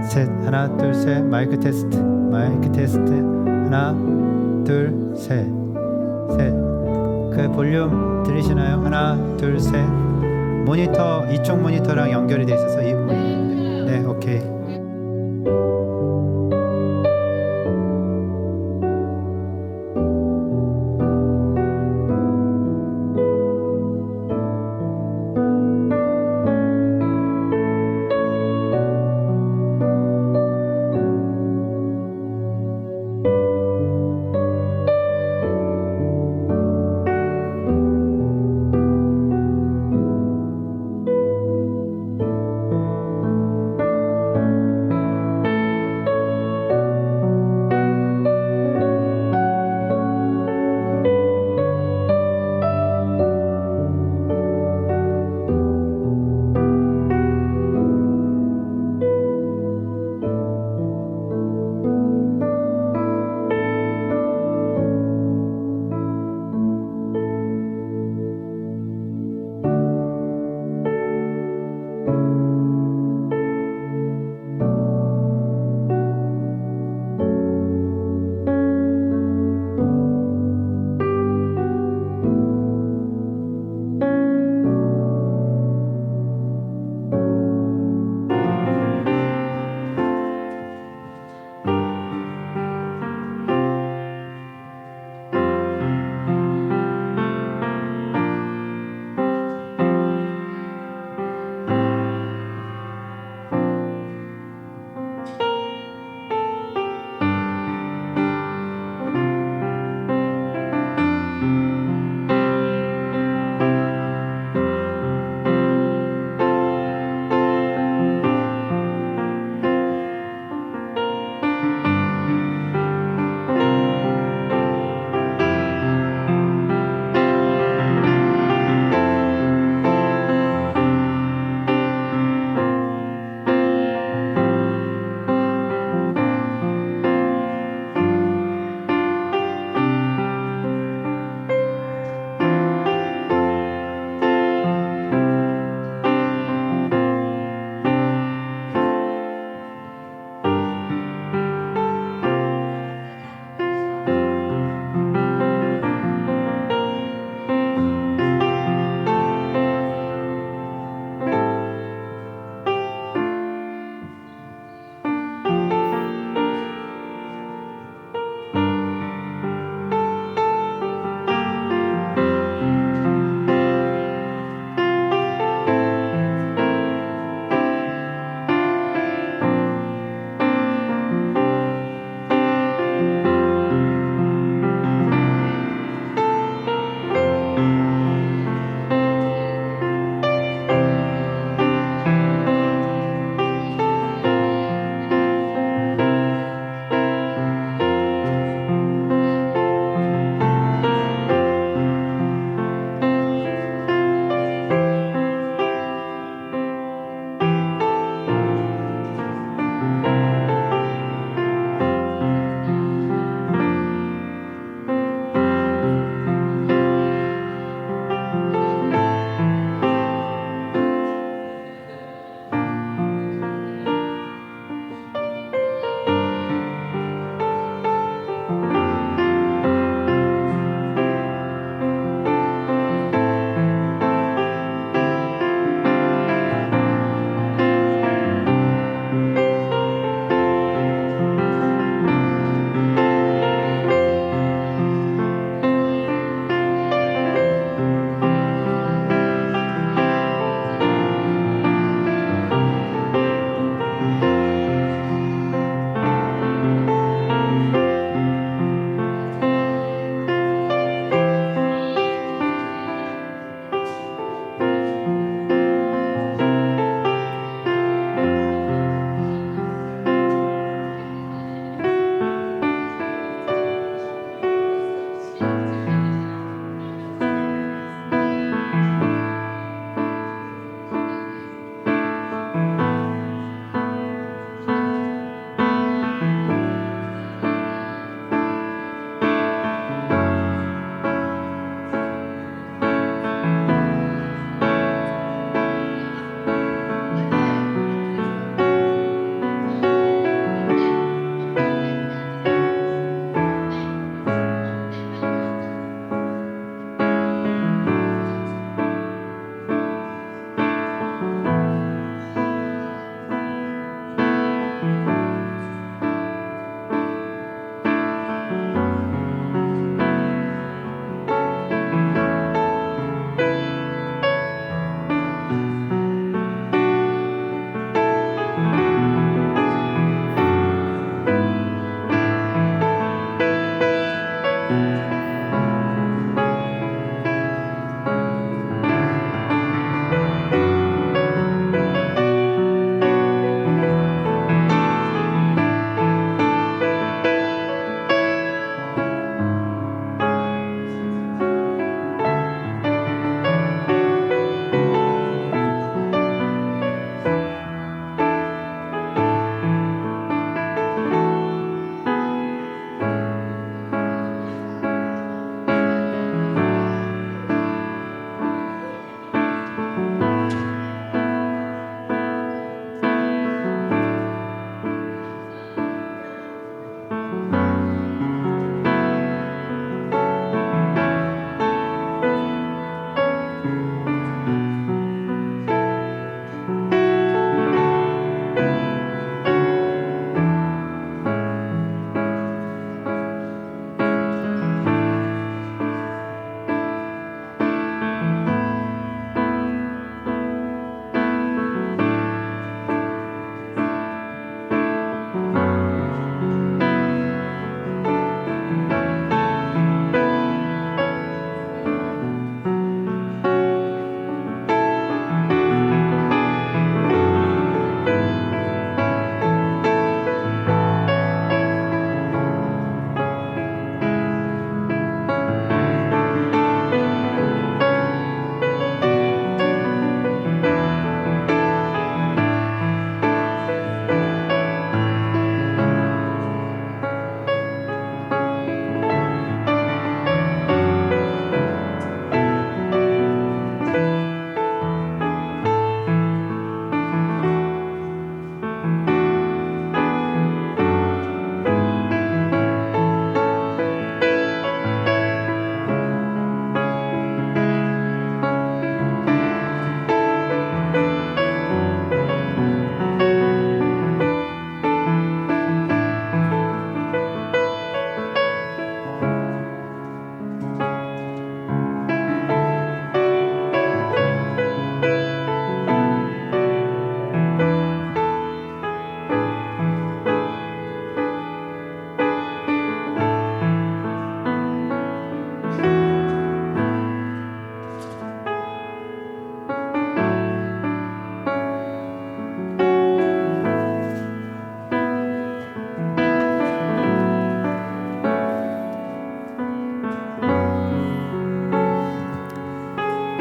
셋. 하나, 둘, 셋. 마이크 테스트. 마이크 테스트. 하나, 둘, 셋. 셋. 그 볼륨 들리시나요? 하나, 둘, 셋. 모니터, 이쪽 모니터랑 연결이 돼 있어서 네, 오케이.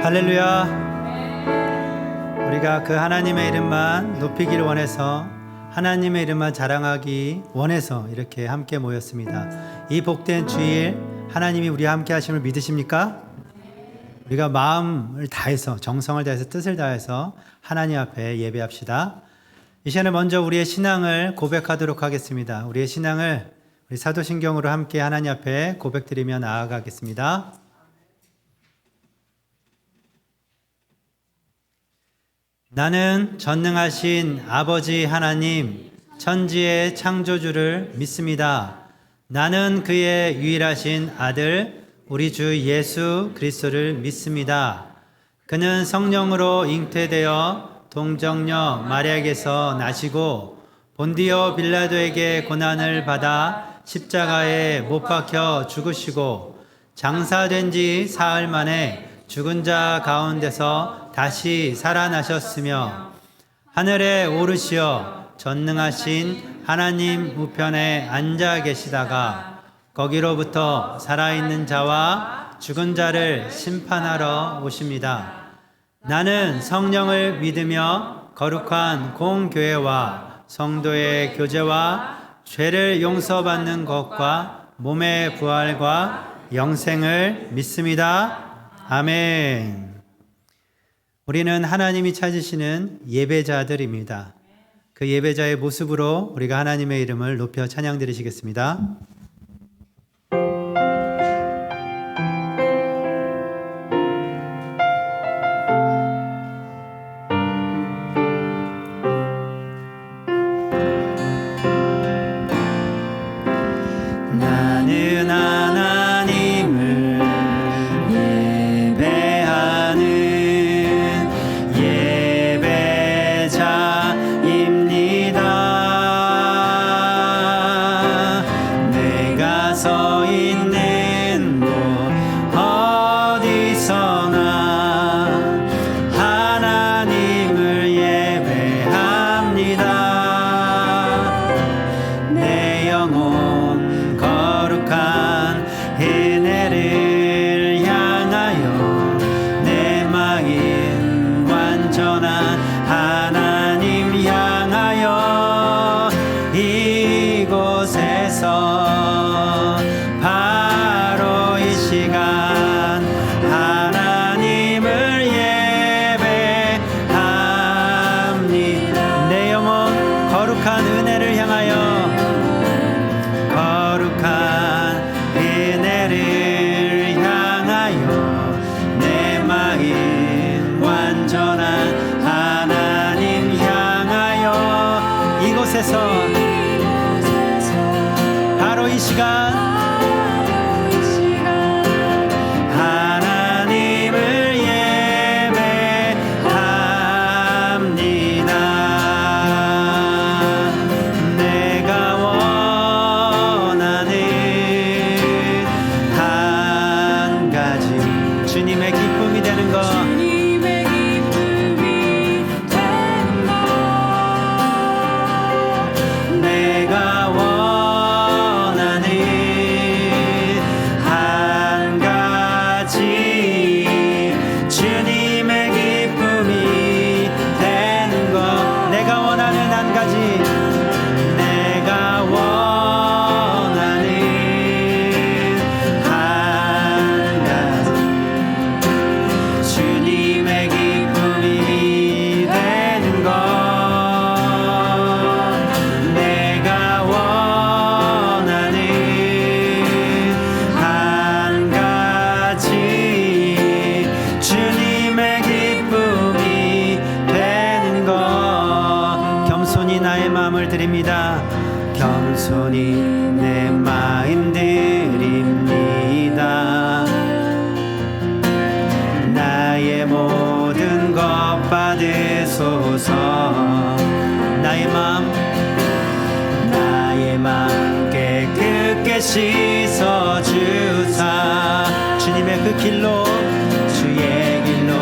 할렐루야. 우리가 그 하나님의 이름만 높이기를 원해서 하나님의 이름만 자랑하기 원해서 이렇게 함께 모였습니다. 이 복된 주일 하나님이 우리와 함께 하심을 믿으십니까? 우리가 마음을 다해서 정성을 다해서 뜻을 다해서 하나님 앞에 예배합시다. 이 시간에 먼저 우리의 신앙을 고백하도록 하겠습니다. 우리의 신앙을 우리 사도신경으로 함께 하나님 앞에 고백드리며 나아가겠습니다. 나는 전능하신 아버지 하나님, 천지의 창조주를 믿습니다. 나는 그의 유일하신 아들, 우리 주 예수 그리스도를 믿습니다. 그는 성령으로 잉태되어 동정녀 마리아에게서 나시고 본디오 빌라도에게 고난을 받아 십자가에 못 박혀 죽으시고 장사된 지 사흘 만에 죽은 자 가운데서 다시 살아나셨으며 하늘에 오르시어 전능하신 하나님 우편에 앉아 계시다가 거기로부터 살아있는 자와 죽은 자를 심판하러 오십니다. 나는 성령을 믿으며 거룩한 공교회와 성도의 교제와 죄를 용서받는 것과 몸의 부활과 영생을 믿습니다. 아멘. 우리는 하나님이 찾으시는 예배자들입니다. 그 예배자의 모습으로 우리가 하나님의 이름을 높여 찬양 드리시겠습니다. 나는 하나님을 예배하는 예배자입니다. 내가 서 있는 곳 어디서나 하나님을 예배합니다. 내 영혼 거룩한 은혜를 향하여 내 마음 완전한 하나님 향하여 이곳에서 바로 이 시간 하나님을 예배합니다. 내 영혼 거룩한 은혜를 향하여 거룩한 은혜를 향하여 내 마음 완전한 하나님 향하여 이곳에서 바로 이 시간 하나님을 예배합니다. 내가 원하는 한 가지 주님의 기쁨이 되는 것 내가 원하는 한 가지 주님의 기쁨이 되는 것 내가 원하는 한 가지 내가 원하는 한 가지 주님의 기쁨이 되는 것 내가 원하는 한 가지 주님의 기쁨이 되는 것 겸손히 나의 마음을 드립니다. 겸손히 내 마음 드립니다. 나의 모든 것 받으소서. 나의 마음 깨끗게 씻어주사. 주님의 그 길로 주의 길로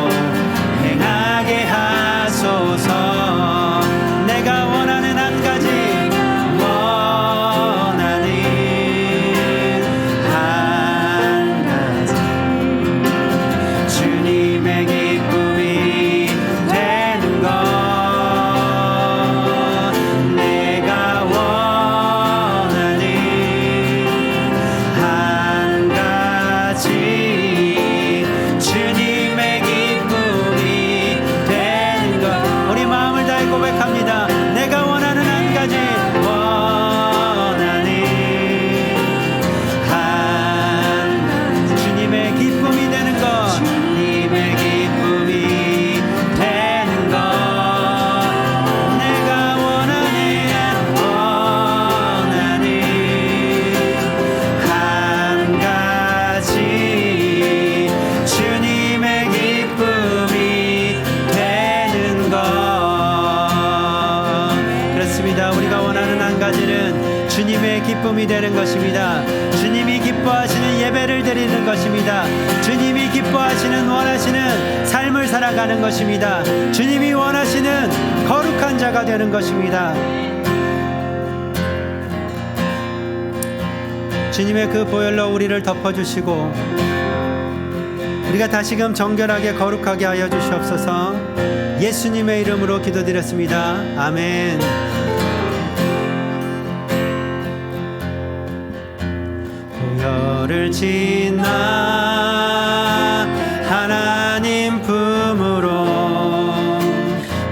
행하게 하소서. 내가 원하는 한 가지 원하는 한 가지 주님의 길 원하는 한 가지는 주님의 기쁨이 되는 것입니다. 주님이 기뻐하시는 예배를 드리는 것입니다. 주님이 기뻐하시는 원하시는 삶을 살아가는 것입니다. 주님이 원하시는 거룩한 자가 되는 것입니다. 주님의 그 보혈로 우리를 덮어주시고 우리가 다시금 정결하게 거룩하게 하여 주시옵소서. 예수님의 이름으로 기도드렸습니다. 아멘. 보혈을 지나 하나님 품으로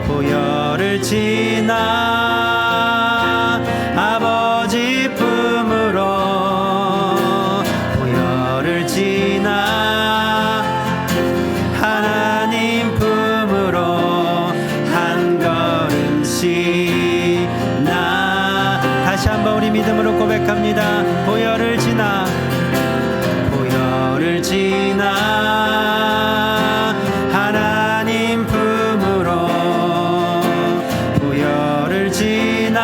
보혈을 지나 아버지 품으로 보혈을 지나 하나님 품으로 한 걸음씩 나 다시 한번 우리 믿음으로 고백합니다. 보혈을 지나 보혈을 지나 하나님 품으로 보혈을 지나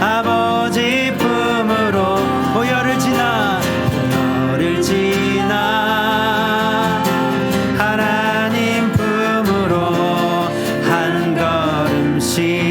아버지 품으로 보혈을 지나 보혈을 지나 하나님 품으로 한 걸음씩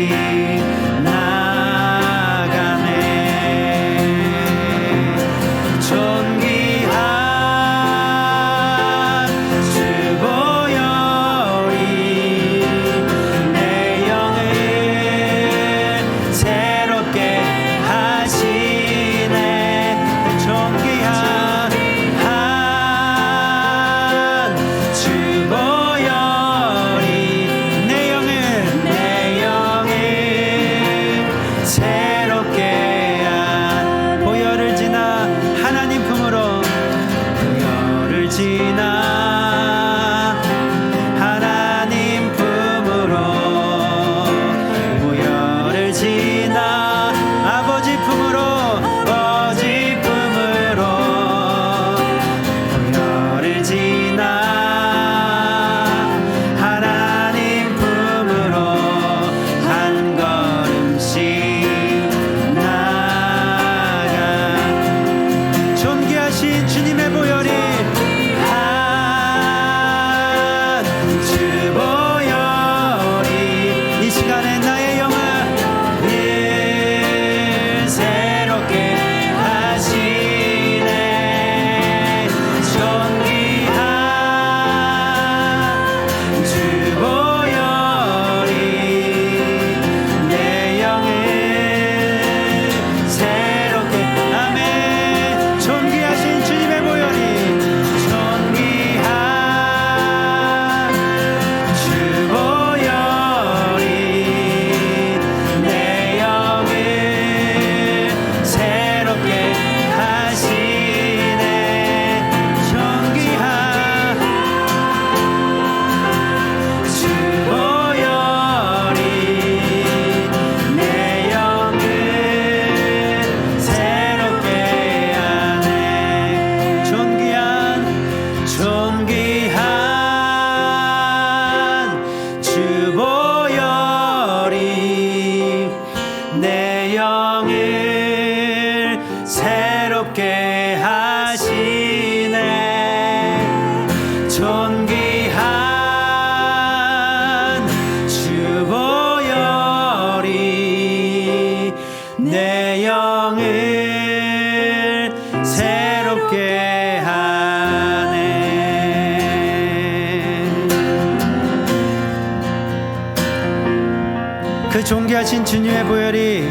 그 존귀하신 주님의 보혈이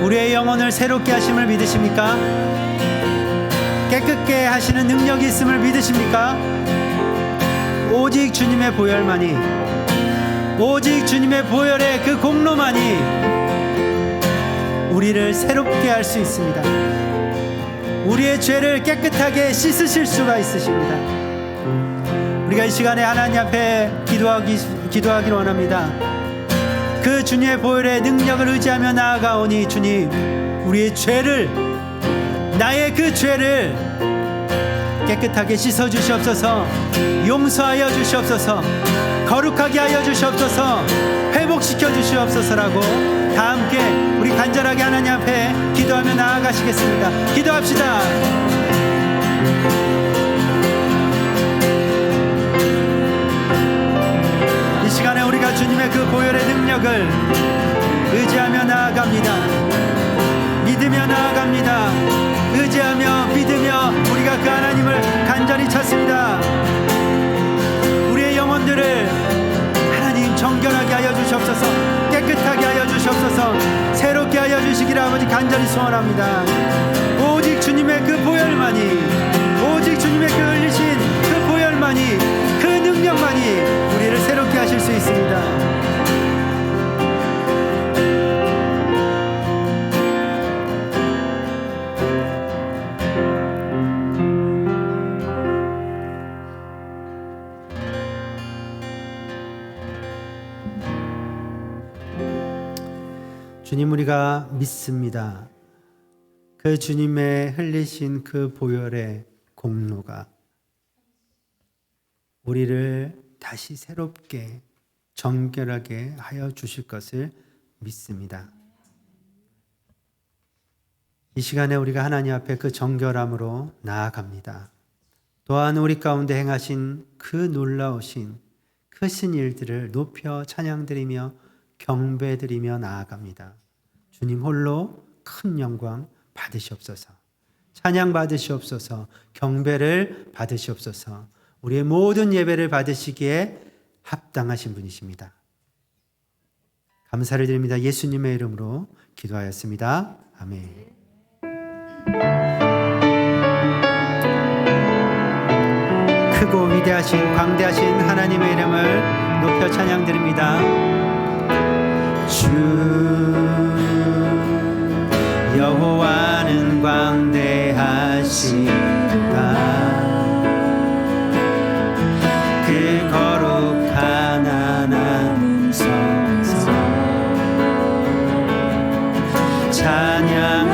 우리의 영혼을 새롭게 하심을 믿으십니까? 깨끗게 하시는 능력이 있음을 믿으십니까? 오직 주님의 보혈만이, 오직 주님의 보혈의 그 공로만이 우리를 새롭게 할 수 있습니다. 우리의 죄를 깨끗하게 씻으실 수가 있으십니다. 우리가 이 시간에 하나님 앞에 기도하기를 원합니다. 그 주님의 보혈의 능력을 의지하며 나아가오니 주님, 우리의 죄를, 나의 그 죄를 깨끗하게 씻어 주시옵소서. 용서하여 주시옵소서. 거룩하게 하여 주시옵소서. 회복 회복시켜 주시옵소서라고 다 함께 우리 간절하게 하나님 앞에 기도하며 나아가시겠습니다. 기도합시다. 이 시간에 우리가 주님의 그 보혈의 능력을 의지하며 나아갑니다. 믿으며 나아갑니다. 의지하며 믿으며 우리가 그 하나님을 간절히 찾습니다. 우리의 영혼들을 하나님 정결하게 하여 주시옵소서, 깨끗하게 하여 주시옵소서, 새롭게 하여 주시기를 아버지 간절히 소원합니다. 오직 주님의 그 보혈만이, 오직 주님의 그 흘리신 그 보혈만이, 그 능력만이 우리를 새롭게 하실 수 있습니다. 주님, 우리가 믿습니다. 그 주님의 흘리신 그 보혈의 공로가 우리를 다시 새롭게 정결하게 하여 주실 것을 믿습니다. 이 시간에 우리가 하나님 앞에 그 정결함으로 나아갑니다. 또한 우리 가운데 행하신 그 놀라우신 크신 일들을 높여 찬양드리며 경배드리며 나아갑니다. 주님 홀로 큰 영광 받으시옵소서, 찬양 받으시옵소서, 경배를 받으시옵소서. 우리의 모든 예배를 받으시기에 합당하신 분이십니다. 감사를 드립니다. 예수님의 이름으로 기도하였습니다. 아멘. 크고 위대하신 광대하신 하나님의 이름을 높여 찬양드립니다. 주 여호와는 광대하시다. 그 거룩한 하나님 성소 찬양하지어다.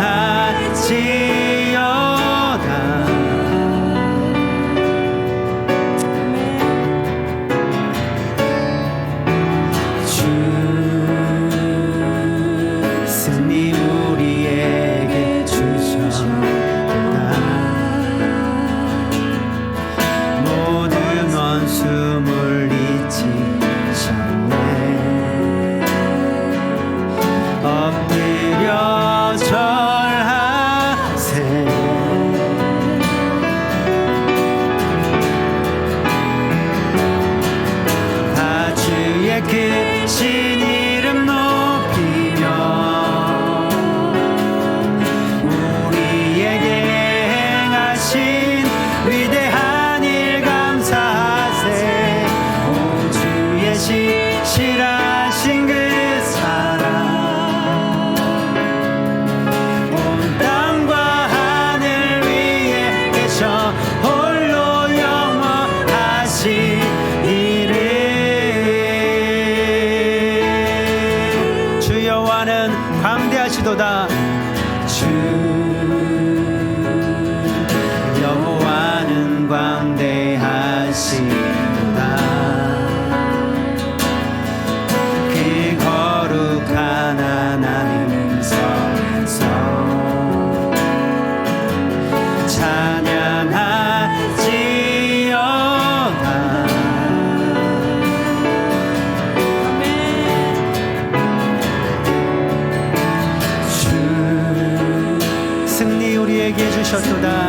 광대하시도다. 주 여호와는 광대하시도다. 그 거룩한 하나님 성소 찬양하지어다. 승리 우리에게 주셨도다.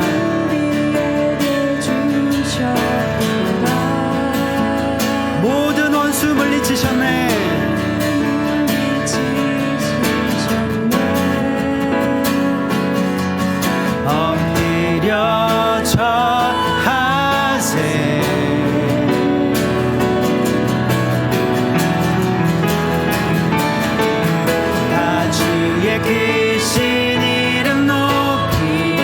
모든 원수 물리치셨네. 엎드려 절하세. 다 주의 크신 이름 높이며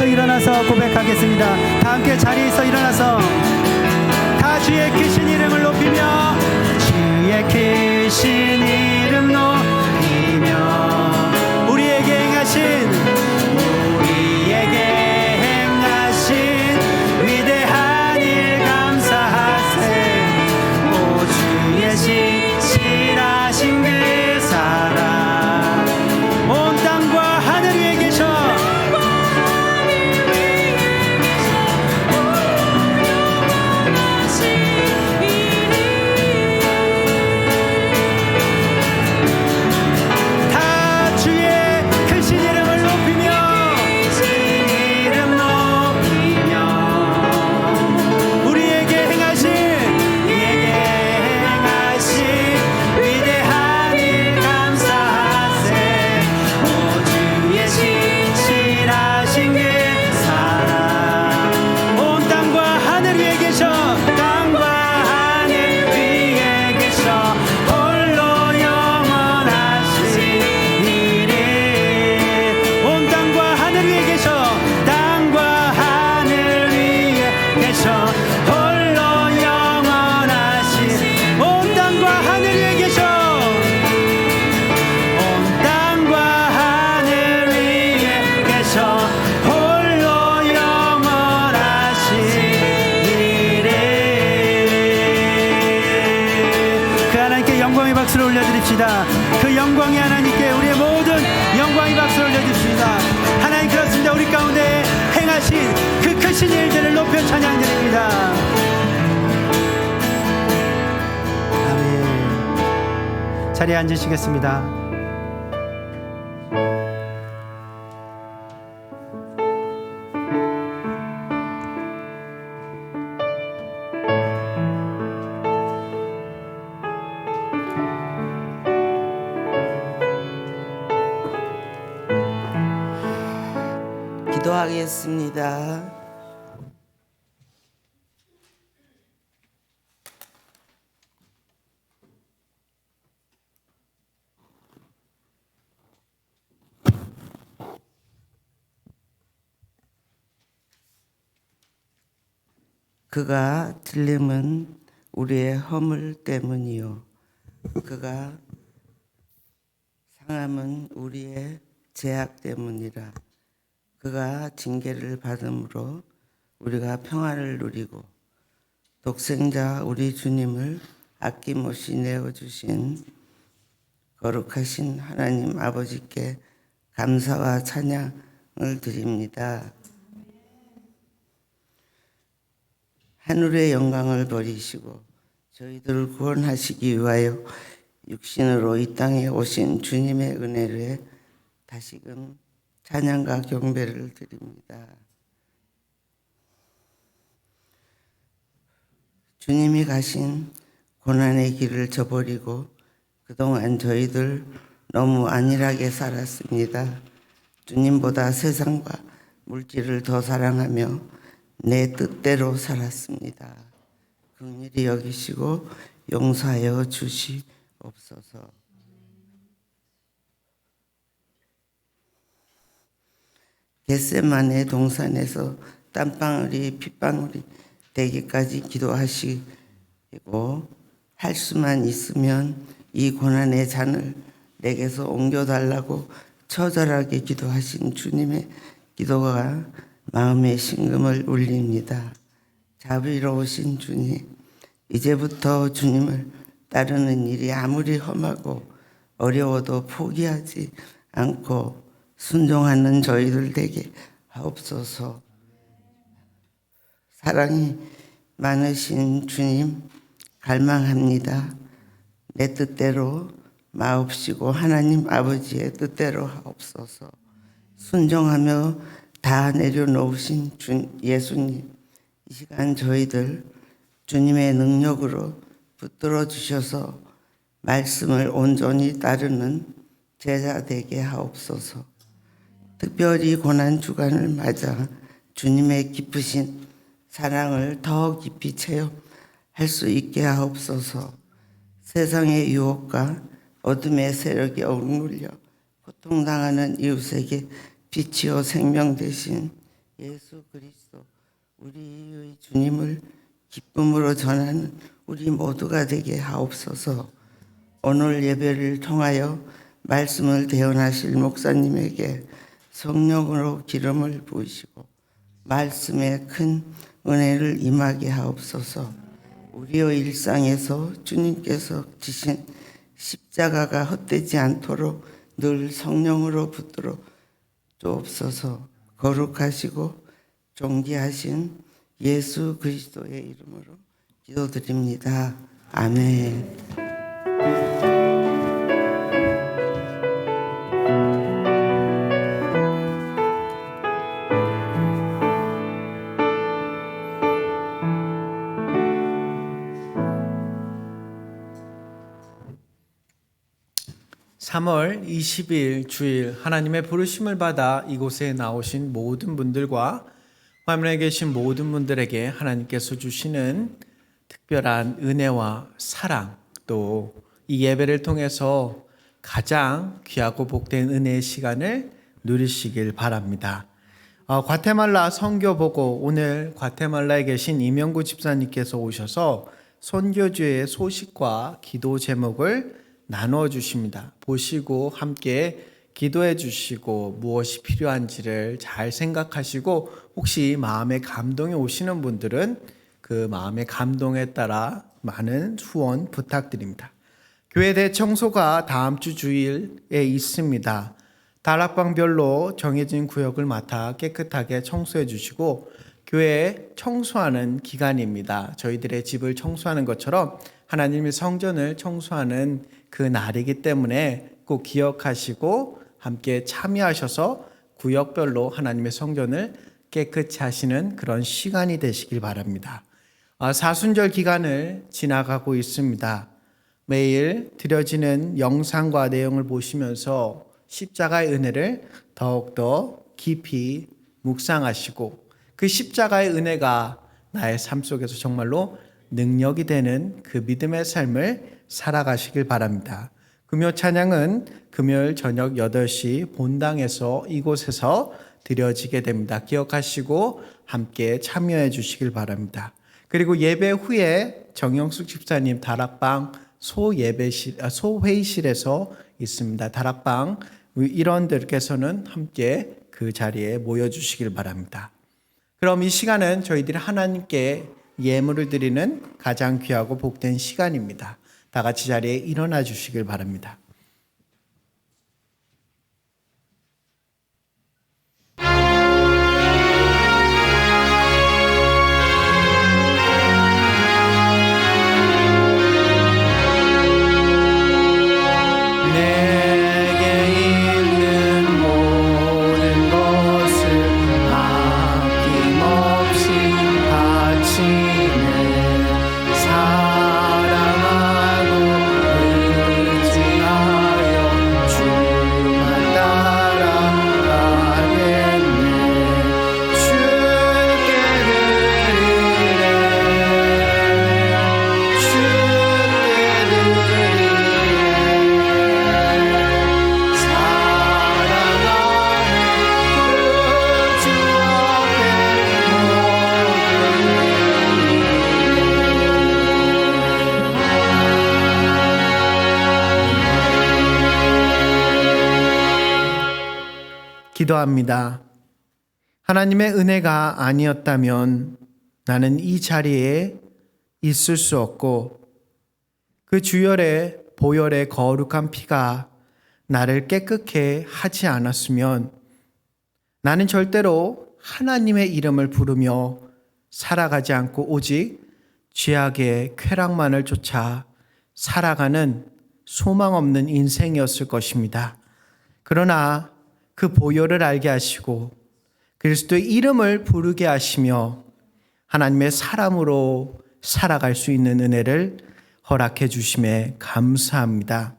일어나서 고백하겠습니다. 다 함께 자리에서 일어나서 다 주의 크신 이름을 높이며 주의 크신 이름 높이며 우리에게 행하신 위대한 일 감사하세. 오 주의 신실하신 그 사랑 온 땅과 하늘 위에 계셔 다 주의 크신 이름을 높이며 이름 높이며 우리에게 행하신 위대한 일 감사하세. 오 주의 신실하신 그 사랑 온 땅과 하늘 위에 계셔 땅과 하늘 위에 계셔 홀로 영원하신 이름 온 땅과 하늘 위에 계셔 땅과 하늘 위에 계셔 홀로 영원하신 온 땅과 하늘 위에 계셔 온 땅과 하늘 위에 계셔 홀로 영원하신 이름 그 하나님께 영광의 박수를 올려드립시다. 그 영광의 하나님께 우리의 모든 영광의 박수를 올려드립니다. 하나님 그렇습니다. 우리 가운데 행하신 그 크신 일들을 높여 찬양드립니다. 아멘. 자리에 앉으시겠습니다. 기도하겠습니다. 그가 틀림은 우리의 허물 때문이요 그가 상함은 우리의 죄악 때문이라. 그가 징계를 받음으로 우리가 평안을 누리고 독생자 우리 주님을 아낌없이 내어주신 거룩하신 하나님 아버지께 감사와 찬양을 드립니다. 하늘의 영광을 버리시고 저희들을 구원하시기 위하여 육신으로 이 땅에 오신 주님의 은혜를 다시금 찬양과 경배를 드립니다. 주님이 가신 고난의 길을 저버리고 그동안 저희들 너무 안일하게 살았습니다. 주님보다 세상과 물질을 더 사랑하며 내 뜻대로 살았습니다. 긍휼히 여기시고 용서하여 주시옵소서. 겟세마네 동산에서 땀방울이 핏방울이 되기까지 기도하시고 할 수만 있으면 이 고난의 잔을 내게서 옮겨달라고 처절하게 기도하신 주님의 기도가 마음의 심금을 울립니다. 자비로우신 주님, 이제부터 주님을 따르는 일이 아무리 험하고 어려워도 포기하지 않고 순종하는 저희들 되게 하옵소서. 사랑이 많으신 주님 갈망합니다. 내 뜻대로 마옵시고 하나님 아버지의 뜻대로 하옵소서. 순종하며 다 내려놓으신 예수님, 이 시간 저희들 주님의 능력으로 붙들어 주셔서 말씀을 온전히 따르는 제자 되게 하옵소서. 특별히 고난주간을 맞아 주님의 깊으신 사랑을 더 깊이 체험할 수 있게 하옵소서. 세상의 유혹과 어둠의 세력에 억눌려 고통당하는 이웃에게 빛이요 생명 되신 예수 그리스도 우리의 주님을 기쁨으로 전하는 우리 모두가 되게 하옵소서. 오늘 예배를 통하여 말씀을 대언하실 목사님에게 성령으로 기름을 부으시고 말씀에 큰 은혜를 임하게 하옵소서. 우리의 일상에서 주님께서 지신 십자가가 헛되지 않도록 늘 성령으로 붙들어 주옵소서. 거룩하시고 존귀하신 예수 그리스도의 이름으로 기도드립니다. 아멘. (3월 20일) 주일 하나님의 부르심을 받아 이곳에 나오신 모든 분들과 화면에 계신 모든 분들에게 하나님께서 주시는 특별한 은혜와 사랑, 또 이 예배를 통해서 가장 귀하고 복된 은혜의 시간을 누리시길 바랍니다. 과테말라 선교 보고 오늘 과테말라에 계신 이명구 집사님께서 오셔서 선교주의 소식과 기도 제목을 나누어 주십니다. 보시고 함께 기도해 주시고 무엇이 필요한지를 잘 생각하시고 혹시 마음에 감동이 오시는 분들은 그 마음의 감동에 따라 많은 후원 부탁드립니다. 교회 대청소가 다음 주 주일에 있습니다. 다락방별로 정해진 구역을 맡아 깨끗하게 청소해 주시고 교회 청소하는 기간입니다. 저희들의 집을 청소하는 것처럼 하나님의 성전을 청소하는 그 날이기 때문에 꼭 기억하시고 함께 참여하셔서 구역별로 하나님의 성전을 깨끗이 하시는 그런 시간이 되시길 바랍니다. 사순절 기간을 지나가고 있습니다. 매일 드려지는 영상과 내용을 보시면서 십자가의 은혜를 더욱더 깊이 묵상하시고 그 십자가의 은혜가 나의 삶 속에서 정말로 능력이 되는 그 믿음의 삶을 살아가시길 바랍니다. 금요 찬양은 금요일 저녁 8시 본당에서 이곳에서 드려지게 됩니다. 기억하시고 함께 참여해 주시길 바랍니다. 그리고 예배 후에 정영숙 집사님 다락방 소회의실에서 있습니다. 다락방 일원들께서는 함께 그 자리에 모여주시길 바랍니다. 그럼 이 시간은 저희들이 하나님께 예물을 드리는 가장 귀하고 복된 시간입니다. 다 같이 자리에 일어나 주시길 바랍니다. 기도합니다. 하나님의 은혜가 아니었다면 나는 이 자리에 있을 수 없고 그 주열의 보혈의 거룩한 피가 나를 깨끗게 하지 않았으면 나는 절대로 하나님의 이름을 부르며 살아가지 않고 오직 죄악의 쾌락만을 쫓아 살아가는 소망 없는 인생이었을 것입니다. 그러나 그 보혈을 알게 하시고 그리스도의 이름을 부르게 하시며 하나님의 사람으로 살아갈 수 있는 은혜를 허락해 주심에 감사합니다.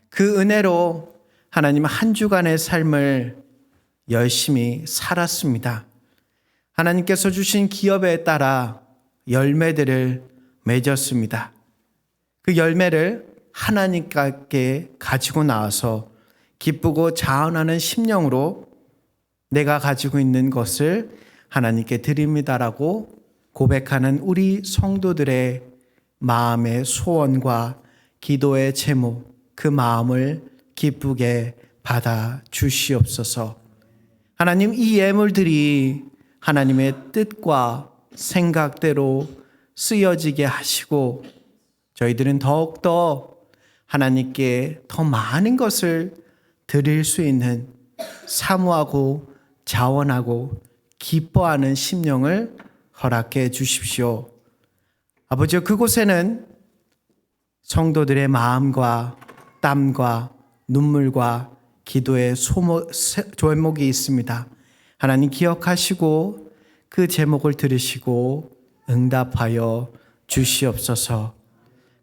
그 은혜로 하나님 한 주간의 삶을 열심히 살았습니다. 하나님께서 주신 기업에 따라 열매들을 맺었습니다. 그 열매를 하나님께 가지고 나와서 기쁘고 자원하는 심령으로 내가 가지고 있는 것을 하나님께 드립니다라고 고백하는 우리 성도들의 마음의 소원과 기도의 제목, 그 마음을 기쁘게 받아 주시옵소서. 하나님, 이 예물들이 하나님의 뜻과 생각대로 쓰여지게 하시고 저희들은 더욱더 하나님께 더 많은 것을 드릴 수 있는 사모하고 자원하고 기뻐하는 심령을 허락해 주십시오. 아버지여, 그곳에는 성도들의 마음과 땀과 눈물과 기도의 제목이 있습니다. 하나님 기억하시고 그 제목을 들으시고 응답하여 주시옵소서.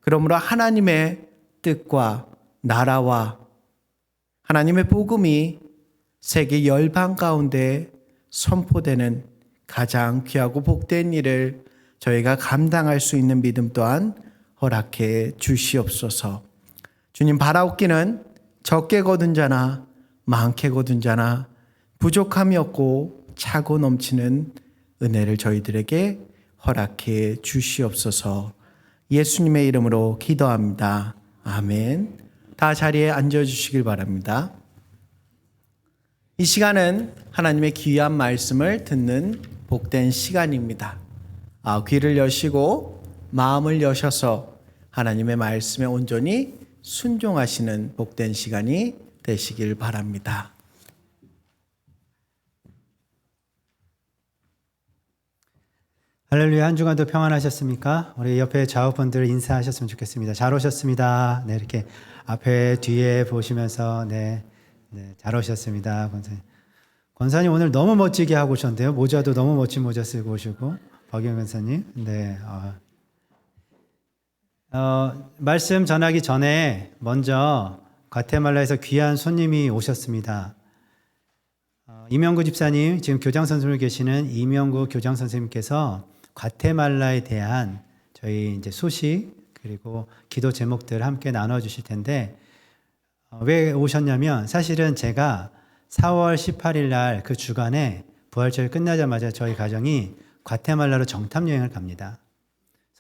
그러므로 하나님의 뜻과 나라와 하나님의 복음이 세계 열방 가운데 선포되는 가장 귀하고 복된 일을 저희가 감당할 수 있는 믿음 또한 허락해 주시옵소서. 주님, 바라옵기는 적게 거둔 자나 많게 거둔 자나 부족함이 없고 차고 넘치는 은혜를 저희들에게 허락해 주시옵소서. 예수님의 이름으로 기도합니다. 아멘. 다 자리에 앉아주시길 바랍니다. 이 시간은 하나님의 귀한 말씀을 듣는 복된 시간입니다. 귀를 여시고 마음을 여셔서 하나님의 말씀에 온전히 순종하시는 복된 시간이 되시길 바랍니다. 할렐루야. 한 주간도 평안하셨습니까? 우리 옆에 좌우분들 인사하셨으면 좋겠습니다. 잘 오셨습니다. 네, 이렇게 앞에 뒤에 보시면서 네, 잘 오셨습니다. 권사님 오늘 너무 멋지게 하고 오셨는데요. 모자도 너무 멋진 모자 쓰고 오시고 박영 권사님. 네. 말씀 전하기 전에 먼저 과테말라에서 귀한 손님이 오셨습니다. 이명구 집사님, 지금 교장 선생님을 계시는 이명구 교장 선생님께서 과테말라에 대한 저희 이제 소식 그리고 기도 제목들 함께 나눠 주실 텐데 왜 오셨냐면 사실은 제가 4월 18일 날 그 주간에 부활절 끝나자마자 저희 가정이 과테말라로 정탐 여행을 갑니다.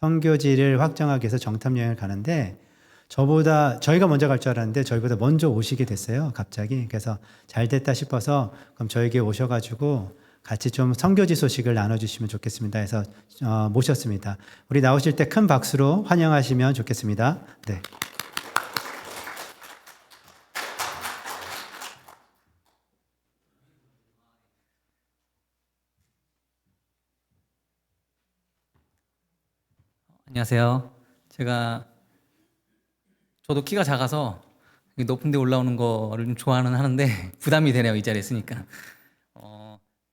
선교지를 확정하기 위해서 정탐 여행을 가는데 저희가 먼저 갈 줄 알았는데 저희보다 먼저 오시게 됐어요. 갑자기. 그래서 잘 됐다 싶어서 그럼 저에게 오셔가지고 같이 좀 선교지 소식을 나눠주시면 좋겠습니다. 해서 모셨습니다. 우리 나오실 때 큰 박수로 환영하시면 좋겠습니다. 네. 안녕하세요. 저도 키가 작아서 높은 데 올라오는 거를 좀 좋아는 하는데 부담이 되네요. 이 자리에 있으니까.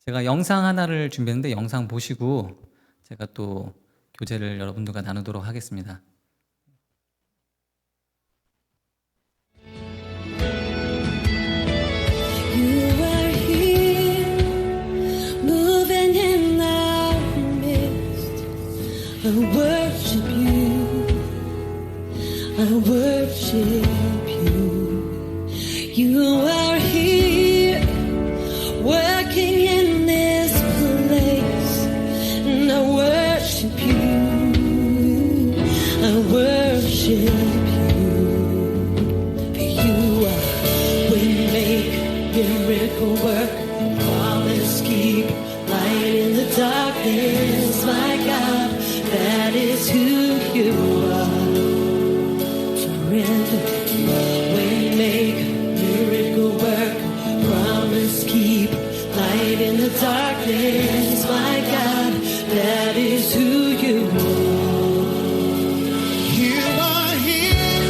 제가 영상 하나를 준비했는데 영상 보시고 제가 또 교제를 여러분들과 나누도록 하겠습니다. You are here, moving in our midst. I worship you. I worship you. You are here, working in this place. And I worship you. I worship you. For you are waymaker, miracle work, promise keep, light in the darkness. My God, that is who you are. Surrender, waymaker, miracle work, promise keep, light in the darkness. My God, that is who you are. You are here,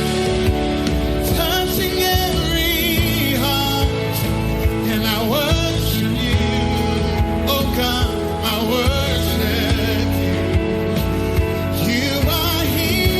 touching every heart, and I worship you. Oh God, I worship you. You are here.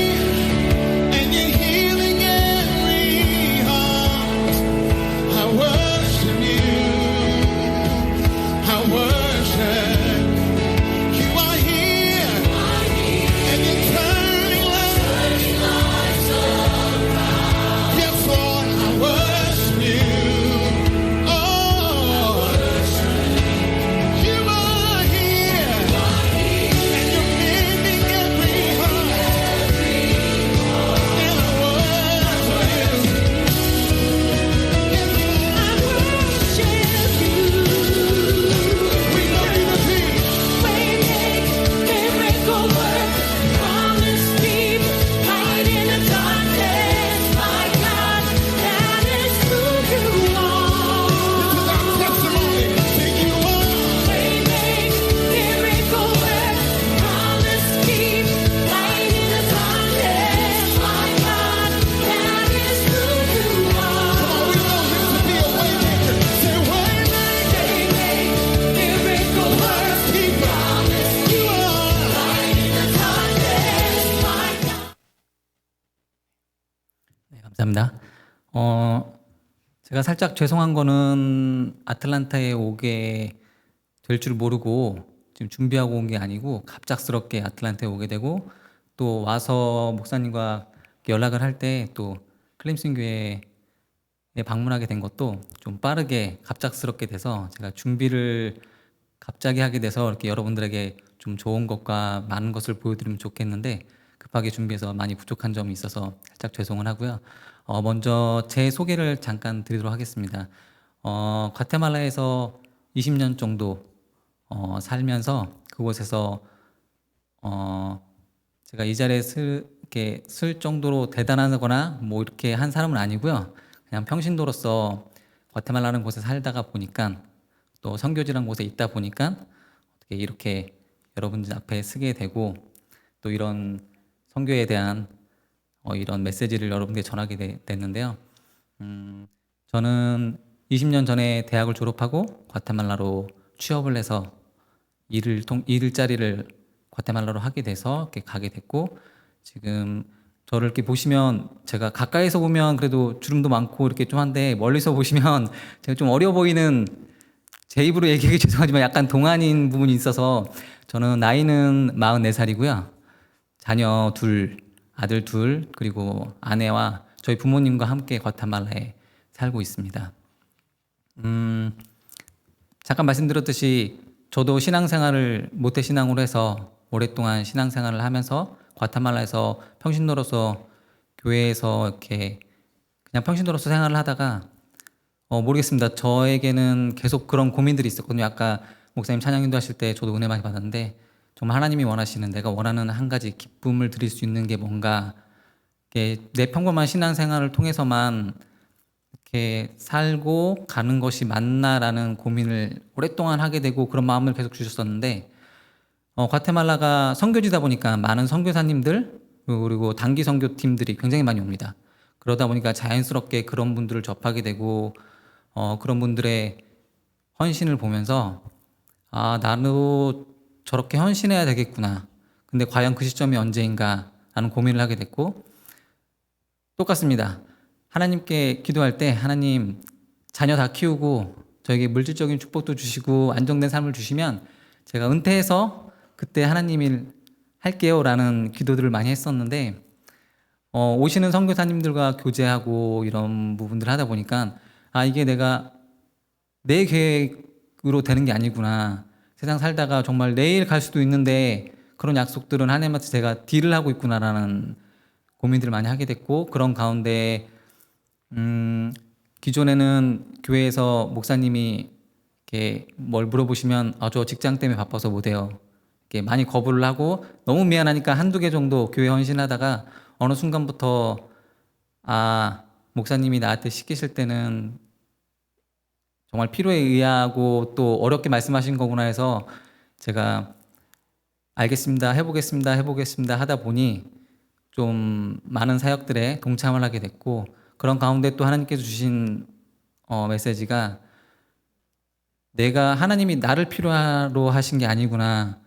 감사합니다. 제가 살짝 죄송한 거는 아틀란타에 오게 될 줄 모르고 지금 준비하고 온 게 아니고 갑작스럽게 아틀란타에 오게 되고 또 와서 목사님과 연락을 할 때 또 클림슨 교회에 방문하게 된 것도 좀 빠르게 갑작스럽게 돼서 제가 준비를 갑자기 하게 돼서 이렇게 여러분들에게 좀 좋은 것과 많은 것을 보여드리면 좋겠는데 급하게 준비해서 많이 부족한 점이 있어서 살짝 죄송을 하고요. 먼저 제 소개를 잠깐 드리도록 하겠습니다. 과테말라에서 20년 정도 살면서 그곳에서 제가 이 자리에 이렇게 쓸 정도로 대단하거나 뭐 이렇게 한 사람은 아니고요. 그냥 평신도로서 과테말라라는 곳에 살다가 보니까 또 선교지라는 곳에 있다 보니까 어떻게 이렇게 여러분들 앞에 서게 되고 또 이런 선교에 대한 이런 메시지를 여러분께 전하게 됐는데요. 저는 20년 전에 대학을 졸업하고 과테말라로 취업을 해서 일자리를 과테말라로 하게 돼서 이렇게 가게 됐고 지금 저를 이렇게 보시면 제가 가까이서 보면 그래도 주름도 많고 이렇게 좀 한데 멀리서 보시면 제가 좀 어려 보이는 제 입으로 얘기하기 죄송하지만 약간 동안인 부분이 있어서 저는 나이는 44살이고요. 자녀 둘, 아들 둘, 그리고 아내와 저희 부모님과 함께 과테말라에 살고 있습니다. 잠깐 말씀드렸듯이 저도 신앙생활을 모태신앙으로 해서 오랫동안 신앙생활을 하면서 과테말라에서 평신도로서 교회에서 이렇게 그냥 평신도로서 생활을 하다가 모르겠습니다. 저에게는 계속 그런 고민들이 있었거든요. 아까 목사님 찬양인도 하실 때 저도 은혜 많이 받았는데 정말 하나님이 원하시는 내가 원하는 한 가지 기쁨을 드릴 수 있는 게 뭔가 내 평범한 신앙생활을 통해서만 이렇게 살고 가는 것이 맞나라는 고민을 오랫동안 하게 되고 그런 마음을 계속 주셨었는데 과테말라가 선교지다 보니까 많은 선교사님들 그리고 단기 선교팀들이 굉장히 많이 옵니다. 그러다 보니까 자연스럽게 그런 분들을 접하게 되고 그런 분들의 헌신을 보면서 나도 저렇게 헌신해야 되겠구나. 근데 과연 그 시점이 언제인가 라는 고민을 하게 됐고 똑같습니다. 하나님께 기도할 때 하나님 자녀 다 키우고 저에게 물질적인 축복도 주시고 안정된 삶을 주시면 제가 은퇴해서 그때 하나님 일 할게요 라는 기도들을 많이 했었는데 오시는 선교사님들과 교제하고 이런 부분들을 하다 보니까 이게 내가 내 계획으로 되는 게 아니구나. 세상 살다가 정말 내일 갈 수도 있는데 그런 약속들은 하나님한테 제가 딜을 하고 있구나라는 고민들을 많이 하게 됐고 그런 가운데 기존에는 교회에서 목사님이 이렇게 뭘 물어보시면 저 직장 때문에 바빠서 못해요. 이렇게 많이 거부를 하고 너무 미안하니까 한두 개 정도 교회 헌신하다가 어느 순간부터 목사님이 나한테 시키실 때는 정말 필요에 의하고 또 어렵게 말씀하신 거구나 해서 제가 알겠습니다, 해보겠습니다 하다 보니 좀 많은 사역들에 동참을 하게 됐고 그런 가운데 또 하나님께서 주신 메시지가 내가 하나님이 나를 필요로 하신 게 아니구나.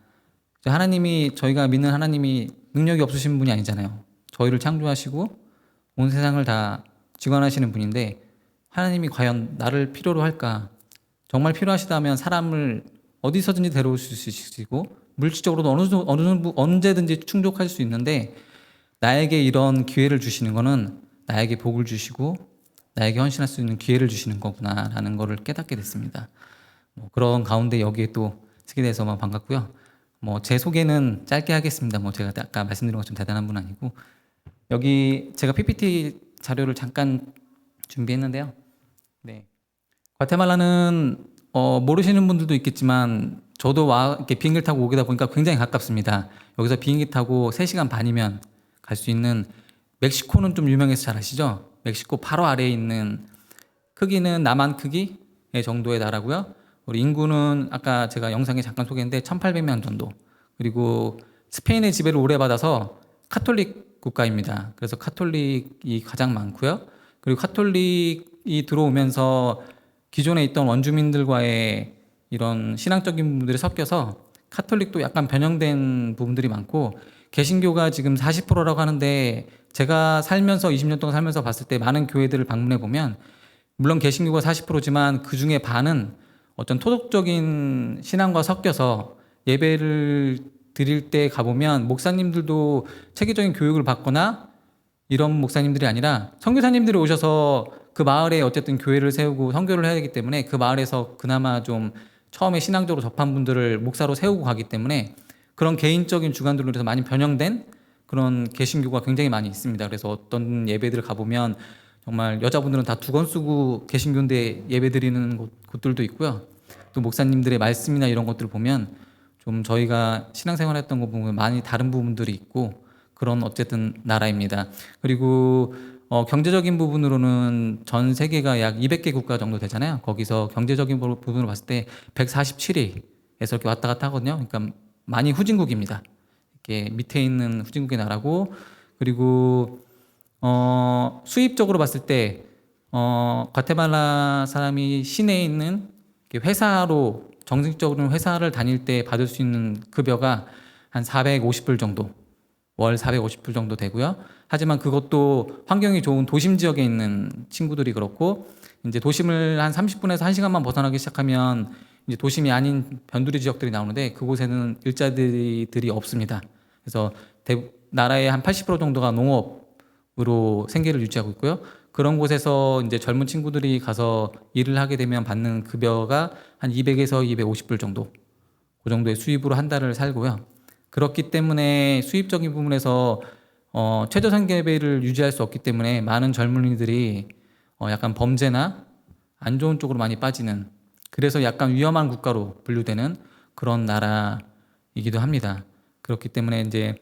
하나님이 저희가 믿는 하나님이 능력이 없으신 분이 아니잖아요. 저희를 창조하시고 온 세상을 다 주관하시는 분인데 하나님이 과연 나를 필요로 할까? 정말 필요하시다면 사람을 어디서든지 데려올 수 있으시고 물질적으로도 언제든지 충족할 수 있는데 나에게 이런 기회를 주시는 거는 나에게 복을 주시고 나에게 헌신할 수 있는 기회를 주시는 거구나라는 거를 깨닫게 됐습니다. 그런 가운데 여기에 또 쓰게 돼서 반갑고요. 제 소개는 짧게 하겠습니다. 제가 아까 말씀드린 것처럼 대단한 분 아니고 여기 제가 PPT 자료를 잠깐 준비했는데요. 네, 과테말라는 모르시는 분들도 있겠지만 저도 이렇게 비행기를 타고 오게다 보니까 굉장히 가깝습니다. 여기서 비행기 타고 3시간 반이면 갈 수 있는 멕시코는 좀 유명해서 잘 아시죠? 멕시코 바로 아래에 있는 크기는 남한 크기 정도의 나라고요. 우리 인구는 아까 제가 영상에 잠깐 소개했는데 1,800명 정도. 그리고 스페인의 지배를 오래 받아서 카톨릭 국가입니다. 그래서 카톨릭이 가장 많고요. 그리고 카톨릭이 들어오면서 기존에 있던 원주민들과의 이런 신앙적인 부분들이 섞여서 카톨릭도 약간 변형된 부분들이 많고 개신교가 지금 40%라고 하는데 제가 살면서 20년 동안 살면서 봤을 때 많은 교회들을 방문해 보면 물론 개신교가 40%지만 그 중에 반은 어떤 토독적인 신앙과 섞여서 예배를 드릴 때 가보면 목사님들도 체계적인 교육을 받거나 이런 목사님들이 아니라 선교사님들이 오셔서 그 마을에 어쨌든 교회를 세우고 선교를 해야 되기 때문에 그 마을에서 그나마 좀 처음에 신앙적으로 접한 분들을 목사로 세우고 가기 때문에 그런 개인적인 주관들로 인해서 많이 변형된 그런 개신교가 굉장히 많이 있습니다. 그래서 어떤 예배들 가보면 정말 여자분들은 다 두건 쓰고 개신교인데 예배 드리는 곳들도 있고요. 또 목사님들의 말씀이나 이런 것들을 보면 좀 저희가 신앙생활 했던 거 보면 많이 다른 부분들이 있고 그런 어쨌든 나라입니다. 그리고 경제적인 부분으로는 전 세계가 약 200개 국가 정도 되잖아요. 거기서 경제적인 부분으로 봤을 때 147위에서 이렇게 왔다 갔다 하거든요. 그러니까 많이 후진국입니다. 이렇게 밑에 있는 후진국의 나라고 그리고 수입적으로 봤을 때 과테말라 사람이 시내에 있는 회사로 정식적으로는 회사를 다닐 때 받을 수 있는 급여가 한 450불 정도, 월 450불 정도 되고요. 하지만 그것도 환경이 좋은 도심 지역에 있는 친구들이 그렇고 이제 도심을 한 30분에서 1시간만 벗어나기 시작하면 이제 도심이 아닌 변두리 지역들이 나오는데 그곳에는 일자리들이 없습니다. 그래서 나라의 한 80% 정도가 농업으로 생계를 유지하고 있고요. 그런 곳에서 이제 젊은 친구들이 가서 일을 하게 되면 받는 급여가 한 200에서 250불 정도, 그 정도의 수입으로 한 달을 살고요. 그렇기 때문에 수입적인 부분에서 최저생계비를 유지할 수 없기 때문에 많은 젊은이들이 약간 범죄나 안 좋은 쪽으로 많이 빠지는, 그래서 약간 위험한 국가로 분류되는 그런 나라이기도 합니다. 그렇기 때문에 이제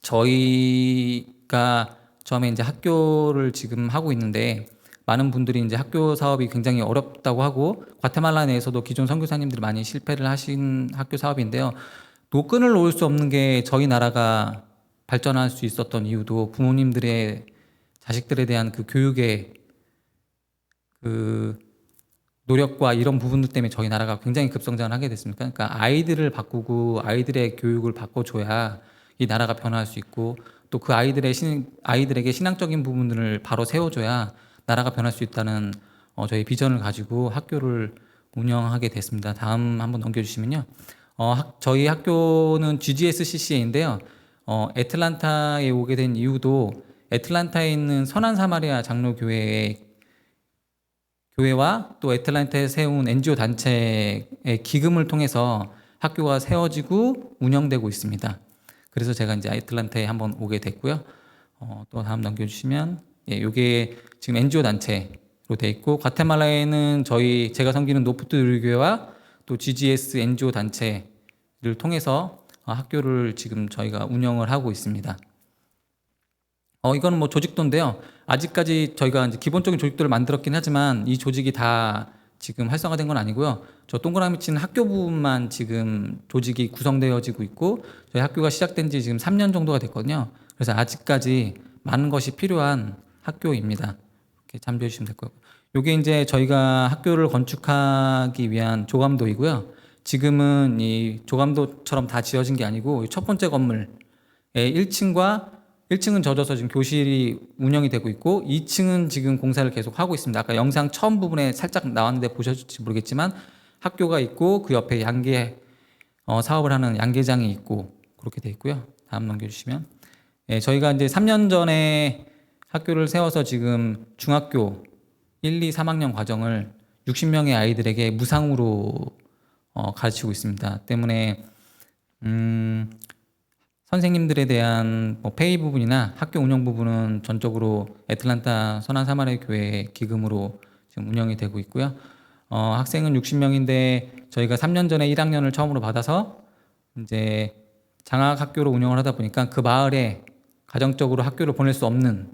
저희가 처음에 이제 학교를 지금 하고 있는데 많은 분들이 이제 학교 사업이 굉장히 어렵다고 하고 과테말라 내에서도 기존 선교사님들이 많이 실패를 하신 학교 사업인데요. 노끈을 놓을 수 없는 게 저희 나라가 발전할 수 있었던 이유도 부모님들의 자식들에 대한 그 교육의 그 노력과 이런 부분들 때문에 저희 나라가 굉장히 급성장을 하게 됐습니다. 그러니까 아이들을 바꾸고 아이들의 교육을 바꿔줘야 이 나라가 변화할 수 있고 또 그 아이들에게 신앙적인 부분들을 바로 세워줘야 나라가 변할 수 있다는 저희 비전을 가지고 학교를 운영하게 됐습니다. 다음 한번 넘겨주시면요. 저희 학교는 GGSCCA인데요. 애틀란타에 오게 된 이유도 애틀란타에 있는 선한 사마리아 장로교회와 또 애틀란타에 세운 NGO 단체의 기금을 통해서 학교가 세워지고 운영되고 있습니다. 그래서 제가 이제 애틀란타에 한번 오게 됐고요. 또 다음 넘겨주시면, 이게 지금 NGO 단체로 돼 있고, 과테말라에는 제가 섬기는 노프트 누리교회와 또 GGS NGO 단체를 통해서 학교를 지금 저희가 운영을 하고 있습니다. 이거는 뭐 조직도인데요. 아직까지 저희가 이제 기본적인 조직도를 만들었긴 하지만 이 조직이 다 지금 활성화된 건 아니고요. 저 동그라미 친 학교 부분만 지금 조직이 구성되어지고 있고 저희 학교가 시작된 지 지금 3년 정도가 됐거든요. 그래서 아직까지 많은 것이 필요한 학교입니다. 이렇게 참조해 주시면 될 거고요. 이게 이제 저희가 학교를 건축하기 위한 조감도이고요. 지금은 이 조감도처럼 다 지어진 게 아니고 첫 번째 건물의 1층은 젖어서 지금 교실이 운영이 되고 있고 2층은 지금 공사를 계속 하고 있습니다. 아까 영상 처음 부분에 살짝 나왔는데 보셨을지 모르겠지만 학교가 있고 그 옆에 양계 사업을 하는 양계장이 있고 그렇게 돼 있고요. 다음 넘겨주시면 저희가 이제 3년 전에 학교를 세워서 지금 중학교 1, 2, 3학년 과정을 60명의 아이들에게 무상으로 가르치고 있습니다. 때문에 선생님들에 대한 페이 부분이나 학교 운영 부분은 전적으로 애틀란타 선한 사마리아 교회 기금으로 지금 운영이 되고 있고요. 학생은 60명인데 저희가 3년 전에 1학년을 처음으로 받아서 이제 장학 학교로 운영을 하다 보니까 그 마을에 가정적으로 학교를 보낼 수 없는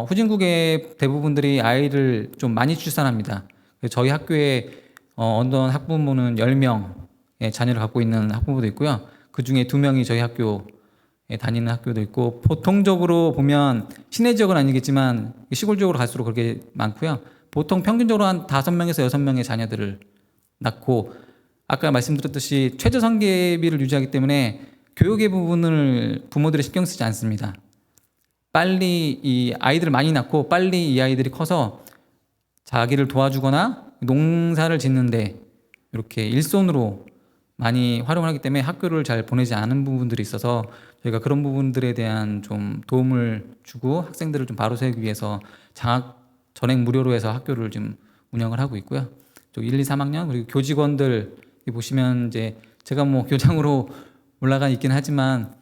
후진국의 대부분들이 아이를 좀 많이 출산합니다. 저희 학교에 어떤 학부모는 10명의 자녀를 갖고 있는 학부모도 있고요. 그 중에 2명이 저희 학교에 다니는 학교도 있고 보통적으로 보면 시내 지역은 아니겠지만 시골 지역으로 갈수록 그렇게 많고요. 보통 평균적으로 한 5명에서 6명의 자녀들을 낳고 아까 말씀드렸듯이 최저생계비를 유지하기 때문에 교육의 부분을 부모들이 신경 쓰지 않습니다. 빨리 이 아이들을 많이 낳고 빨리 이 아이들이 커서 자기를 도와주거나 농사를 짓는데 이렇게 일손으로 많이 활용을 하기 때문에 학교를 잘 보내지 않은 부분들이 있어서 저희가 그런 부분들에 대한 좀 도움을 주고 학생들을 좀 바로 세우기 위해서 장학 전액 무료로 해서 학교를 좀 운영을 하고 있고요. 또 1, 2, 3학년 그리고 교직원들 보시면 이제 제가 뭐 교장으로 올라가 있긴 하지만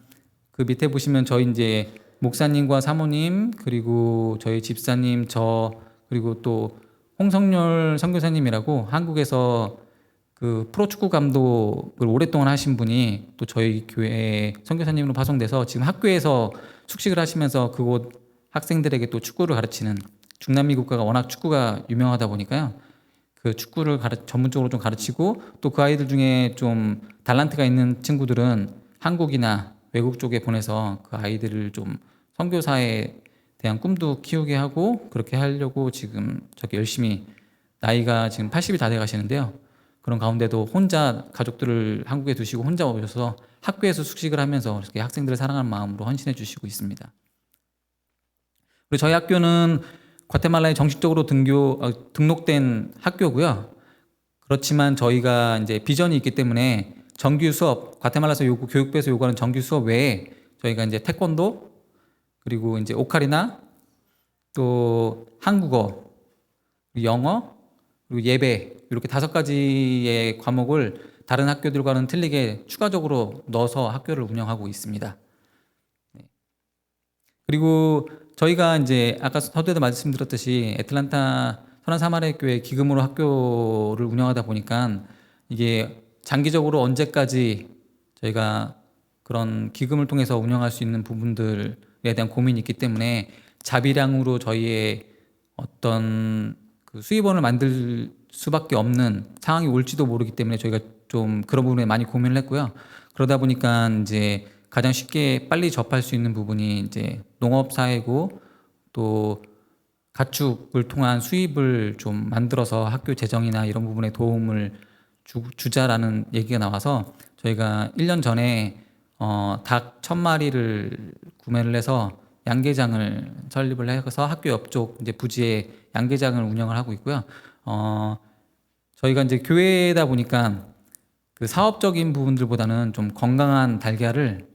그 밑에 보시면 저희 이제 목사님과 사모님 그리고 저희 집사님 저 그리고 또 홍성열 선교사님이라고 한국에서 그 프로축구 감독을 오랫동안 하신 분이 또 저희 교회 선교사님으로 파송돼서 지금 학교에서 숙식을 하시면서 그곳 학생들에게 또 축구를 가르치는 중남미 국가가 워낙 축구가 유명하다 보니까요. 그 축구를 전문적으로 좀 가르치고 또 그 아이들 중에 좀 달란트가 있는 친구들은 한국이나 외국 쪽에 보내서 그 아이들을 좀 선교사에 대한 꿈도 키우게 하고 그렇게 하려고 지금 저기 열심히 나이가 지금 80이 다 돼 가시는데요. 그런 가운데도 혼자 가족들을 한국에 두시고 혼자 오셔서 학교에서 숙식을 하면서 이렇게 학생들을 사랑하는 마음으로 헌신해 주시고 있습니다. 그리고 저희 학교는 과테말라에 정식적으로 등록된 학교고요. 그렇지만 저희가 이제 비전이 있기 때문에 정규 수업, 과테말라에서 교육부에서 요구하는 정규 수업 외에 저희가 이제 태권도 그리고 이제 오카리나 또 한국어, 영어 그리고 예배 이렇게 5가지의 과목을 다른 학교들과는 틀리게 추가적으로 넣어서 학교를 운영하고 있습니다. 그리고 저희가 이제 아까 서두에도 말씀드렸듯이 애틀란타 선한 사마리아 교회 기금으로 학교를 운영하다 보니까 이게 장기적으로 언제까지 저희가 그런 기금을 통해서 운영할 수 있는 부분들에 대한 고민이 있기 때문에 자비량으로 저희의 어떤 그 수입원을 만들 수밖에 없는 상황이 올지도 모르기 때문에 저희가 좀 그런 부분에 많이 고민을 했고요. 그러다 보니까 이제 가장 쉽게 빨리 접할 수 있는 부분이 이제 농업 사회고 또 가축을 통한 수입을 좀 만들어서 학교 재정이나 이런 부분에 도움을 주자라는 얘기가 나와서 저희가 1년 전에 닭 1000마리를 구매를 해서 양계장을 설립을 해서 학교 옆쪽 이제 부지에 양계장을 운영을 하고 있고요. 저희가 이제 교회다 보니까 그 사업적인 부분들보다는 좀 건강한 달걀을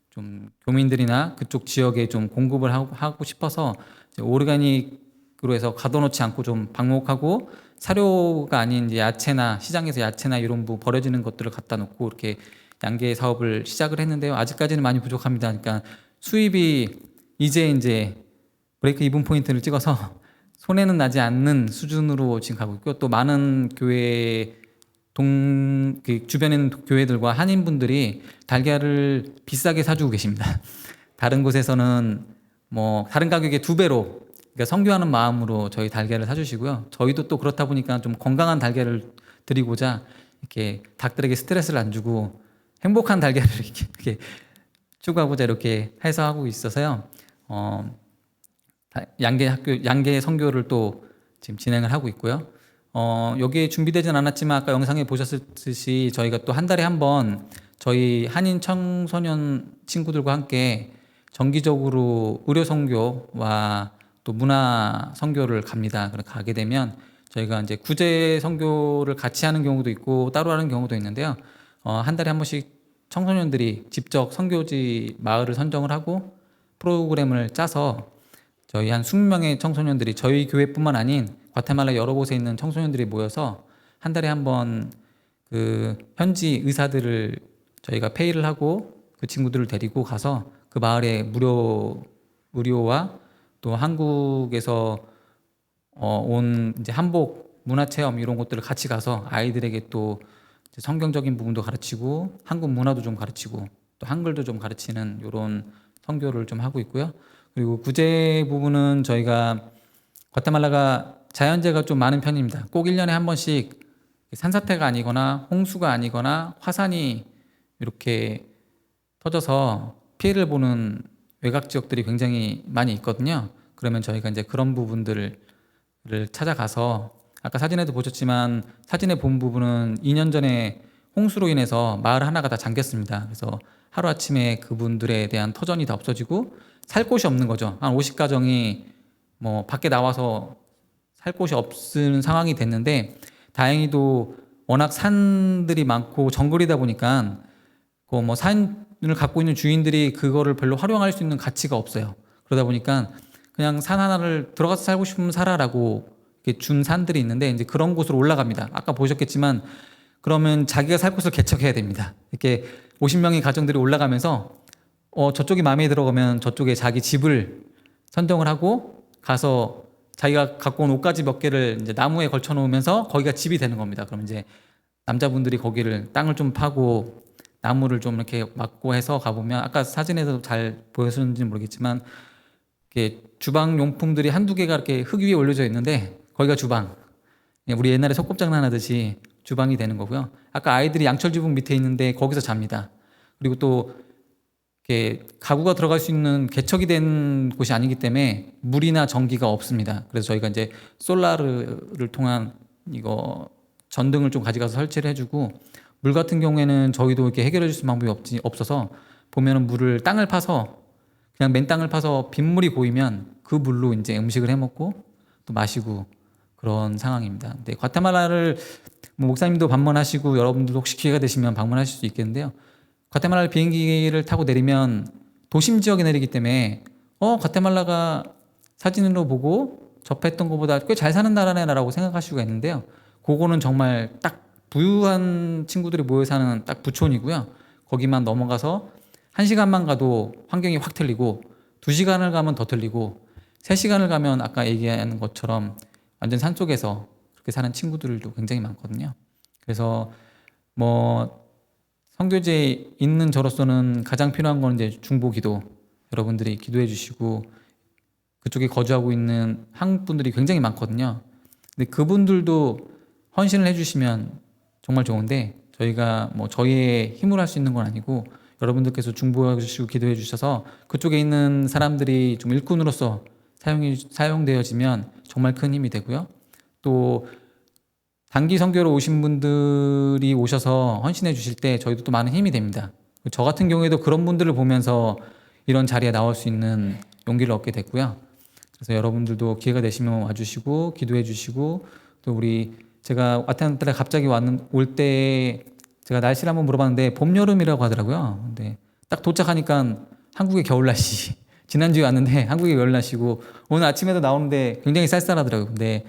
좀 교민들이나 그쪽 지역에 좀 공급을 하고 싶어서 이제 오르가닉으로 해서 가둬놓지 않고 좀 방목하고 사료가 아닌 이제 야채나 시장에서 야채나 이런 버려지는 것들을 갖다 놓고 이렇게 양계 사업을 시작을 했는데요. 아직까지는 많이 부족합니다. 그러니까 수입이 이제 브레이크 이븐 포인트를 찍어서 손해는 나지 않는 수준으로 지금 가고 있고 또 많은 교회 그 주변에 있는 교회들과 한인분들이 달걀을 비싸게 사주고 계십니다. 다른 곳에서는 뭐 다른 가격의 2배로 그러니까 선교하는 마음으로 저희 달걀을 사주시고요. 저희도 또 그렇다 보니까 좀 건강한 달걀을 드리고자 이렇게 닭들에게 스트레스를 안 주고 행복한 달걀을 이렇게 추구하고자 이렇게 해서 하고 있어서요. 양계 선교를 또 지금 진행을 하고 있고요. 여기에 준비되진 않았지만 아까 영상에 보셨듯이 저희가 또 한 달에 한 번 저희 한인 청소년 친구들과 함께 정기적으로 의료 선교와 또 문화 선교를 갑니다. 가게 되면 저희가 이제 구제 선교를 같이 하는 경우도 있고 따로 하는 경우도 있는데요. 한 달에 한 번씩 청소년들이 직접 선교지 마을을 선정을 하고 프로그램을 짜서 저희 한 20명의 청소년들이 저희 교회뿐만 아닌 과테말라 여러 곳에 있는 청소년들이 모여서 한 달에 한 번 그 현지 의사들을 저희가 페이를 하고 그 친구들을 데리고 가서 그 마을에 무료와 또 한국에서 온 이제 한복 문화 체험 이런 것들을 같이 가서 아이들에게 또 성경적인 부분도 가르치고 한국 문화도 좀 가르치고 또 한글도 좀 가르치는 이런 선교를 좀 하고 있고요. 그리고 구제 부분은 저희가 과테말라가 자연재해가 좀 많은 편입니다. 꼭 1년에 한 번씩 산사태가 아니거나 홍수가 아니거나 화산이 이렇게 터져서 피해를 보는 외곽 지역들이 굉장히 많이 있거든요. 그러면 저희가 이제 그런 부분들을 찾아가서 아까 사진에도 보셨지만 사진에 본 부분은 2년 전에 홍수로 인해서 마을 하나가 다 잠겼습니다. 그래서 하루아침에 그분들에 대한 터전이 다 없어지고 살 곳이 없는 거죠. 한 50가정이 뭐 밖에 나와서 살 곳이 없는 상황이 됐는데, 다행히도 워낙 산들이 많고 정글이다 보니까 그 뭐 산을 갖고 있는 주인들이 그거를 별로 활용할 수 있는 가치가 없어요. 그러다 보니까 그냥 산 하나를 들어가서 살고 싶으면 살아라고 이렇게 준 산들이 있는데, 이제 그런 곳으로 올라갑니다. 아까 보셨겠지만 그러면 자기가 살 곳을 개척해야 됩니다. 이렇게 50명의 가정들이 올라가면서 저쪽이 마음에 들어가면 저쪽에 자기 집을 선정을 하고 가서 자기가 갖고 온 옷가지 몇 개를 이제 나무에 걸쳐 놓으면서 거기가 집이 되는 겁니다. 그럼 이제 남자분들이 거기를 땅을 좀 파고 나무를 좀 이렇게 막고 해서 가보면, 아까 사진에서 잘 보였는지는 모르겠지만 이렇게 주방 용품들이 한두 개가 이렇게 흙 위에 올려져 있는데 거기가 주방. 우리 옛날에 소꿉장난 하듯이 주방이 되는 거고요. 아까 아이들이 양철 지붕 밑에 있는데 거기서 잡니다. 그리고 또 이렇게 가구가 들어갈 수 있는 개척이 된 곳이 아니기 때문에 물이나 전기가 없습니다. 그래서 저희가 이제 솔라를 통한 이거 전등을 좀 가져가서 설치를 해주고, 물 같은 경우에는 저희도 이렇게 해결해 줄 수 있는 방법이 없어서 보면은 물을 땅을 파서 그냥 맨 땅을 파서 빗물이 고이면 그 물로 이제 음식을 해 먹고 또 마시고 그런 상황입니다. 근데 과테말라를 뭐 목사님도 방문하시고 여러분들도 혹시 기회가 되시면 방문하실 수 있겠는데요. 과테말라 비행기를 타고 내리면 도심 지역에 내리기 때문에 과테말라가 사진으로 보고 접했던 것보다 꽤 잘 사는 나라네라고 생각하실 수가 있는데요. 그거는 정말 딱 부유한 친구들이 모여 사는 딱 부촌이고요. 거기만 넘어가서 1시간만 가도 환경이 확 틀리고, 2시간을 가면 더 틀리고, 3시간을 가면 아까 얘기하는 것처럼 완전 산속에서 그렇게 사는 친구들도 굉장히 많거든요. 그래서 뭐 선교제에 있는 저로서는 가장 필요한 건 이제 중보기도, 여러분들이 기도해 주시고, 그쪽에 거주하고 있는 한국 분들이 굉장히 많거든요. 근데 그분들도 헌신을 해주시면 정말 좋은데, 저희가 뭐 저희의 힘으로 할 수 있는 건 아니고 여러분들께서 중보해 주시고 기도해 주셔서 그쪽에 있는 사람들이 좀 일꾼으로서 사용되어지면 정말 큰 힘이 되고요. 또 단기 선교로 오신 분들이 오셔서 헌신해 주실 때 저희도 또 많은 힘이 됩니다. 저 같은 경우에도 그런 분들을 보면서 이런 자리에 나올 수 있는 용기를 얻게 됐고요. 그래서 여러분들도 기회가 되시면 와주시고 기도해 주시고, 또 우리 제가 아테네에 갑자기 올 때 제가 날씨를 한번 물어봤는데 봄, 여름이라고 하더라고요. 근데 딱 도착하니까 한국의 겨울 날씨. 지난주에 왔는데 한국의 겨울 날씨고, 오늘 아침에도 나오는데 굉장히 쌀쌀하더라고요. 근데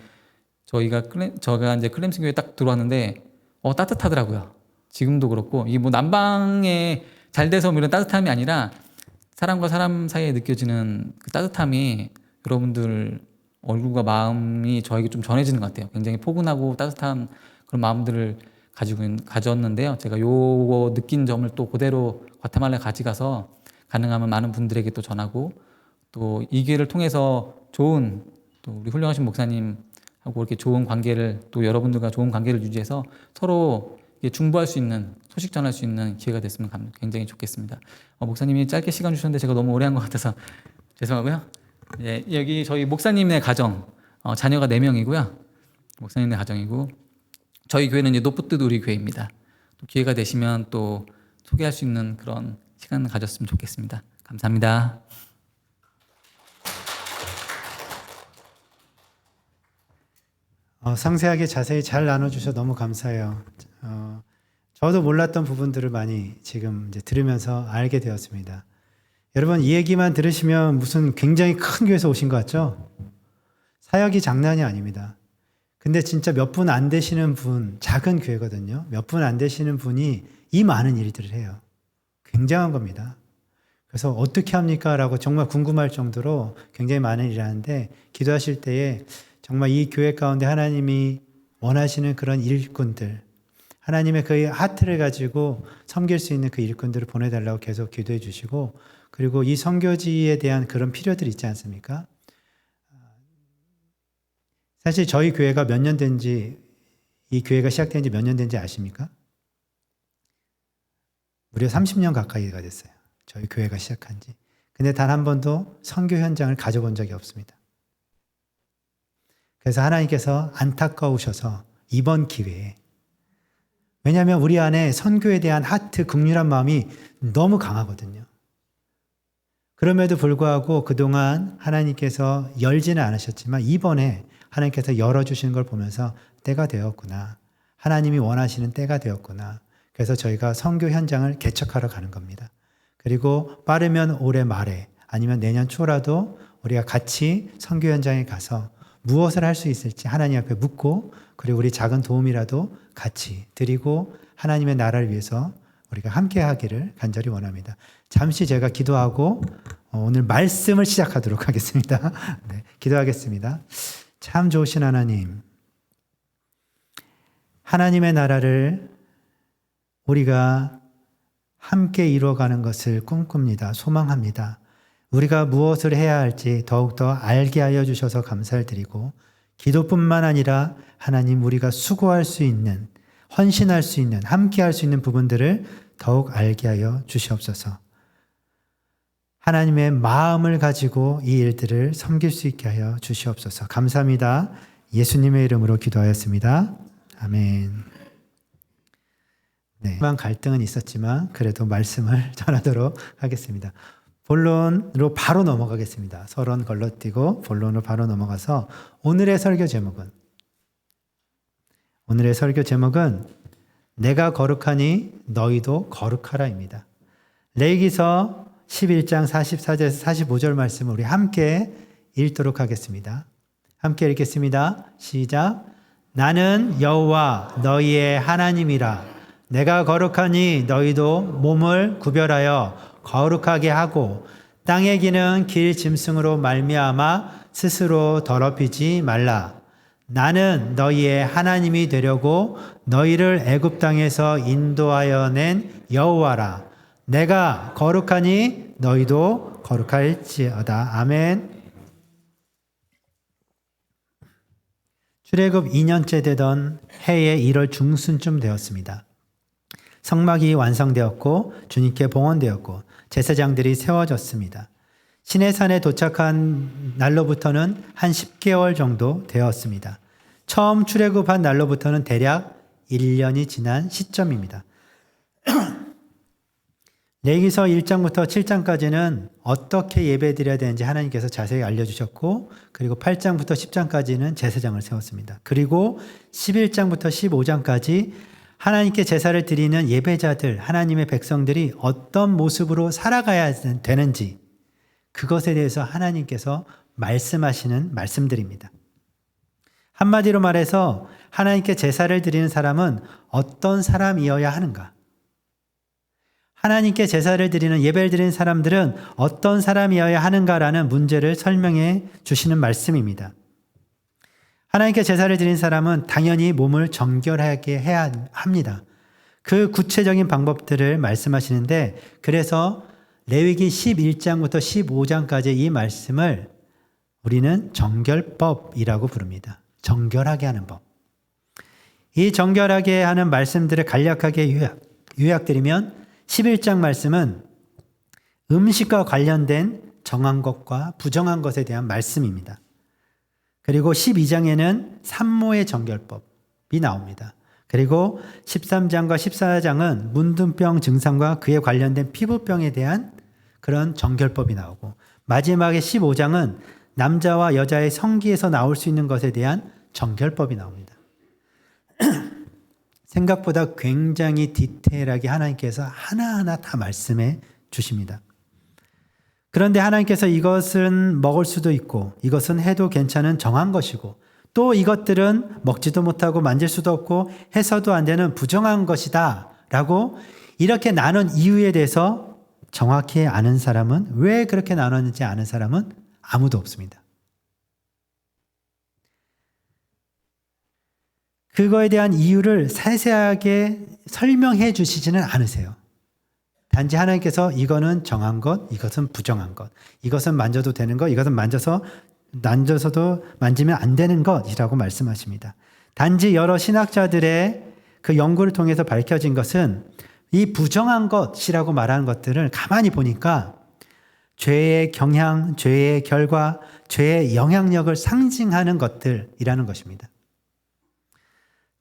저가 이제 클램스 교회에 딱 들어왔는데 따뜻하더라고요. 지금도 그렇고, 이게 뭐 난방에 잘 돼서 뭐 이런 따뜻함이 아니라 사람과 사람 사이에 느껴지는 그 따뜻함이 여러분들 얼굴과 마음이 저에게 좀 전해지는 것 같아요. 굉장히 포근하고 따뜻한 그런 마음들을 가졌는데요. 제가 요거 느낀 점을 또 그대로 과테말라에 가져가서 가능하면 많은 분들에게 또 전하고, 또 이 기회를 통해서 좋은, 또 우리 훌륭하신 목사님하고 이렇게 좋은 관계를, 또 여러분들과 좋은 관계를 유지해서 서로 중보할 수 있는, 소식 전할 수 있는 기회가 됐으면 굉장히 좋겠습니다. 목사님이 짧게 시간 주셨는데 제가 너무 오래 한 것 같아서 죄송하고요. 예, 여기 저희 목사님의 가정, 자녀가 4명이고요. 목사님의 가정이고, 저희 교회는 이제 노프뜨 우리 교회입니다. 또 기회가 되시면 또 소개할 수 있는 그런 시간을 가졌으면 좋겠습니다. 감사합니다. 상세하게 자세히 잘 나눠주셔서 너무 감사해요. 저도 몰랐던 부분들을 많이 지금 이제 들으면서 알게 되었습니다. 여러분, 이 얘기만 들으시면 무슨 굉장히 큰 교회에서 오신 것 같죠? 사역이 장난이 아닙니다. 근데 진짜 몇 분 안 되시는 분, 작은 교회거든요. 몇 분 안 되시는 분이 이 많은 일들을 해요. 굉장한 겁니다. 그래서 어떻게 합니까? 라고 정말 궁금할 정도로 굉장히 많은 일을 하는데, 기도하실 때에 정말 이 교회 가운데 하나님이 원하시는 그런 일꾼들, 하나님의 그 하트를 가지고 섬길 수 있는 그 일꾼들을 보내달라고 계속 기도해 주시고, 그리고 이 선교지에 대한 그런 필요들이 있지 않습니까? 사실 저희 교회가 몇 년 된지, 이 교회가 시작된 지 몇 년 된지 아십니까? 무려 30년 가까이가 됐어요. 저희 교회가 시작한 지. 근데 단 한 번도 선교 현장을 가져본 적이 없습니다. 그래서 하나님께서 안타까우셔서 이번 기회에, 왜냐하면 우리 안에 선교에 대한 하트, 긍휼한 마음이 너무 강하거든요. 그럼에도 불구하고 그동안 하나님께서 열지는 않으셨지만 이번에 하나님께서 열어주시는 걸 보면서 때가 되었구나. 하나님이 원하시는 때가 되었구나. 그래서 저희가 선교 현장을 개척하러 가는 겁니다. 그리고 빠르면 올해 말에 아니면 내년 초라도 우리가 같이 선교 현장에 가서 무엇을 할 수 있을지 하나님 앞에 묻고 그리고 우리 작은 도움이라도 같이 드리고 하나님의 나라를 위해서 우리가 함께 하기를 간절히 원합니다. 잠시 제가 기도하고 오늘 말씀을 시작하도록 하겠습니다. 네, 기도하겠습니다. 참 좋으신 하나님, 하나님의 나라를 우리가 함께 이루어가는 것을 꿈꿉니다. 소망합니다. 우리가 무엇을 해야 할지 더욱더 알게 하여 주셔서 감사를 드리고 기도뿐만 아니라 하나님 우리가 수고할 수 있는, 헌신할 수 있는, 함께 할 수 있는 부분들을 더욱 알게 하여 주시옵소서. 하나님의 마음을 가지고 이 일들을 섬길 수 있게 하여 주시옵소서. 감사합니다. 예수님의 이름으로 기도하였습니다. 아멘. 네, 갈등은 있었지만 그래도 말씀을 전하도록 하겠습니다. 본론으로 바로 넘어가겠습니다. 서론 걸러뛰고 본론으로 바로 넘어가서 오늘의 설교 제목은 내가 거룩하니 너희도 거룩하라입니다. 레위기서 11장 44절에서 45절 말씀을 우리 함께 읽도록 하겠습니다. 함께 읽겠습니다. 시작. 나는 여호와 너희의 하나님이라. 내가 거룩하니 너희도 몸을 구별하여 거룩하게 하고 땅에 기는 길 짐승으로 말미암아 스스로 더럽히지 말라. 나는 너희의 하나님이 되려고 너희를 애굽 땅에서 인도하여 낸 여호와라. 내가 거룩하니 너희도 거룩할지어다. 아멘. 출애굽 2년째 되던 해의 1월 중순쯤 되었습니다. 성막이 완성되었고 주님께 봉헌되었고 제사장들이 세워졌습니다. 시내산에 도착한 날로부터는 한 10개월 정도 되었습니다. 처음 출애굽한 날로부터는 대략 1년이 지난 시점입니다. 레위기서 1장부터 7장까지는 어떻게 예배드려야 되는지 하나님께서 자세히 알려주셨고 그리고 8장부터 10장까지는 제사장을 세웠습니다. 그리고 11장부터 15장까지 하나님께 제사를 드리는 예배자들, 하나님의 백성들이 어떤 모습으로 살아가야 되는지 그것에 대해서 하나님께서 말씀하시는 말씀들입니다. 한마디로 말해서 하나님께 제사를 드리는 사람은 어떤 사람이어야 하는가? 하나님께 제사를 드리는 예배를 드리는 사람들은 어떤 사람이어야 하는가라는 문제를 설명해 주시는 말씀입니다. 하나님께 제사를 드리는 사람은 당연히 몸을 정결하게 해야 합니다. 그 구체적인 방법들을 말씀하시는데 그래서 레위기 11장부터 15장까지 이 말씀을 우리는 정결법이라고 부릅니다. 정결하게 하는 법. 이 정결하게 하는 말씀들을 간략하게 요약드리면 11장 말씀은 음식과 관련된 정한 것과 부정한 것에 대한 말씀입니다. 그리고 12장에는 산모의 정결법이 나옵니다. 그리고 13장과 14장은 문둥병 증상과 그에 관련된 피부병에 대한 그런 정결법이 나오고 마지막에 15장은 남자와 여자의 성기에서 나올 수 있는 것에 대한 정결법이 나옵니다. 생각보다 굉장히 디테일하게 하나님께서 하나하나 다 말씀해 주십니다. 그런데 하나님께서 이것은 먹을 수도 있고 이것은 해도 괜찮은 정한 것이고 또 이것들은 먹지도 못하고 만질 수도 없고 해서도 안 되는 부정한 것이다 라고 이렇게 나눈 이유에 대해서 정확히 아는 사람은, 왜 그렇게 나눴는지 아는 사람은 아무도 없습니다. 그거에 대한 이유를 세세하게 설명해 주시지는 않으세요. 단지 하나님께서 이거는 정한 것, 이것은 부정한 것, 이것은 만져도 되는 것, 이것은 만져서도 만지면 안 되는 것이라고 말씀하십니다. 단지 여러 신학자들의 그 연구를 통해서 밝혀진 것은 이 부정한 것이라고 말하는 것들을 가만히 보니까 죄의 경향, 죄의 결과, 죄의 영향력을 상징하는 것들이라는 것입니다.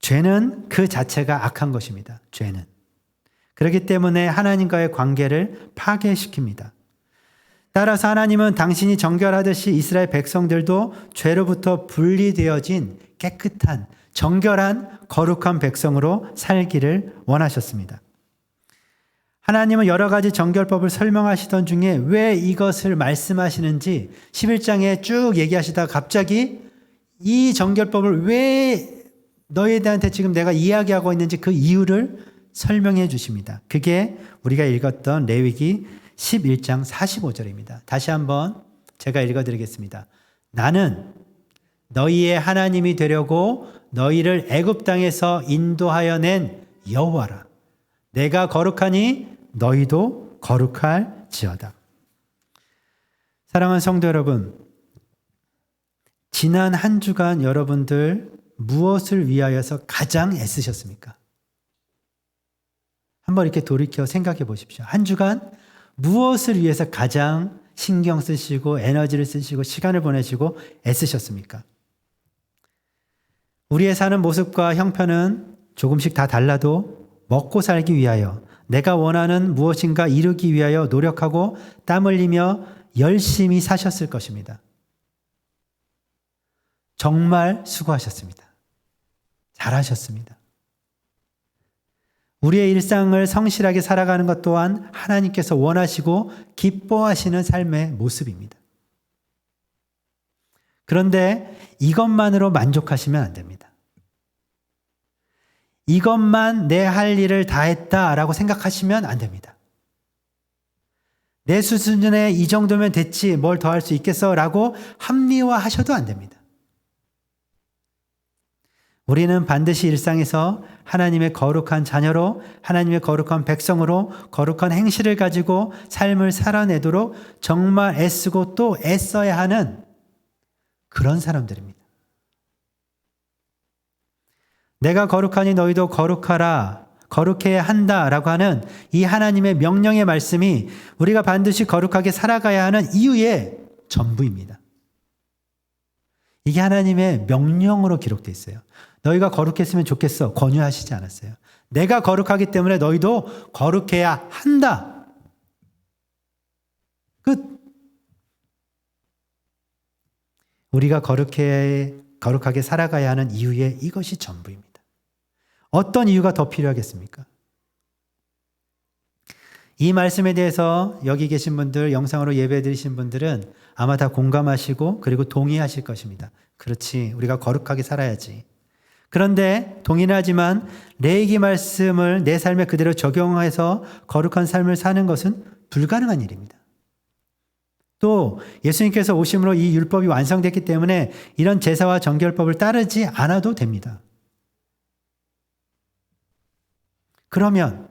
죄는 그 자체가 악한 것입니다. 죄는. 그렇기 때문에 하나님과의 관계를 파괴시킵니다. 따라서 하나님은 당신이 정결하듯이 이스라엘 백성들도 죄로부터 분리되어진 깨끗한, 정결한, 거룩한 백성으로 살기를 원하셨습니다. 하나님은 여러 가지 정결법을 설명하시던 중에 왜 이것을 말씀하시는지 11장에 쭉 얘기하시다가 갑자기 이 정결법을 왜 너희들한테 지금 내가 이야기하고 있는지 그 이유를 설명해 주십니다. 그게 우리가 읽었던 레위기 11장 45절입니다. 다시 한번 제가 읽어드리겠습니다. 나는 너희의 하나님이 되려고 너희를 애굽 땅에서 인도하여 낸 여호와라. 내가 거룩하니 너희도 거룩할지어다. 사랑하는 성도 여러분, 지난 한 주간 여러분들 무엇을 위하여서 가장 애쓰셨습니까? 한번 이렇게 돌이켜 생각해 보십시오. 한 주간 무엇을 위해서 가장 신경 쓰시고 에너지를 쓰시고 시간을 보내시고 애쓰셨습니까? 우리의 사는 모습과 형편은 조금씩 다 달라도 먹고 살기 위하여 내가 원하는 무엇인가 이루기 위하여 노력하고 땀 흘리며 열심히 사셨을 것입니다. 정말 수고하셨습니다. 잘하셨습니다. 우리의 일상을 성실하게 살아가는 것 또한 하나님께서 원하시고 기뻐하시는 삶의 모습입니다. 그런데 이것만으로 만족하시면 안 됩니다. 이것만 내 할 일을 다 했다라고 생각하시면 안 됩니다. 내 수준에 이 정도면 됐지 뭘 더 할 수 있겠어라고 합리화하셔도 안 됩니다. 우리는 반드시 일상에서 하나님의 거룩한 자녀로 하나님의 거룩한 백성으로 거룩한 행실을 가지고 삶을 살아내도록 정말 애쓰고 또 애써야 하는 그런 사람들입니다. 내가 거룩하니 너희도 거룩하라, 거룩해야 한다라고 하는 이 하나님의 명령의 말씀이 우리가 반드시 거룩하게 살아가야 하는 이유의 전부입니다. 이게 하나님의 명령으로 기록되어 있어요. 너희가 거룩했으면 좋겠어 권유하시지 않았어요. 내가 거룩하기 때문에 너희도 거룩해야 한다. 끝. 우리가 거룩하게 살아가야 하는 이유의 이것이 전부입니다. 어떤 이유가 더 필요하겠습니까? 이 말씀에 대해서 여기 계신 분들, 영상으로 예배 드리신 분들은 아마 다 공감하시고 그리고 동의하실 것입니다. 그렇지, 우리가 거룩하게 살아야지. 그런데 동의는 하지만 레위기 말씀을 내 삶에 그대로 적용해서 거룩한 삶을 사는 것은 불가능한 일입니다. 또 예수님께서 오심으로 이 율법이 완성됐기 때문에 이런 제사와 정결법을 따르지 않아도 됩니다. 그러면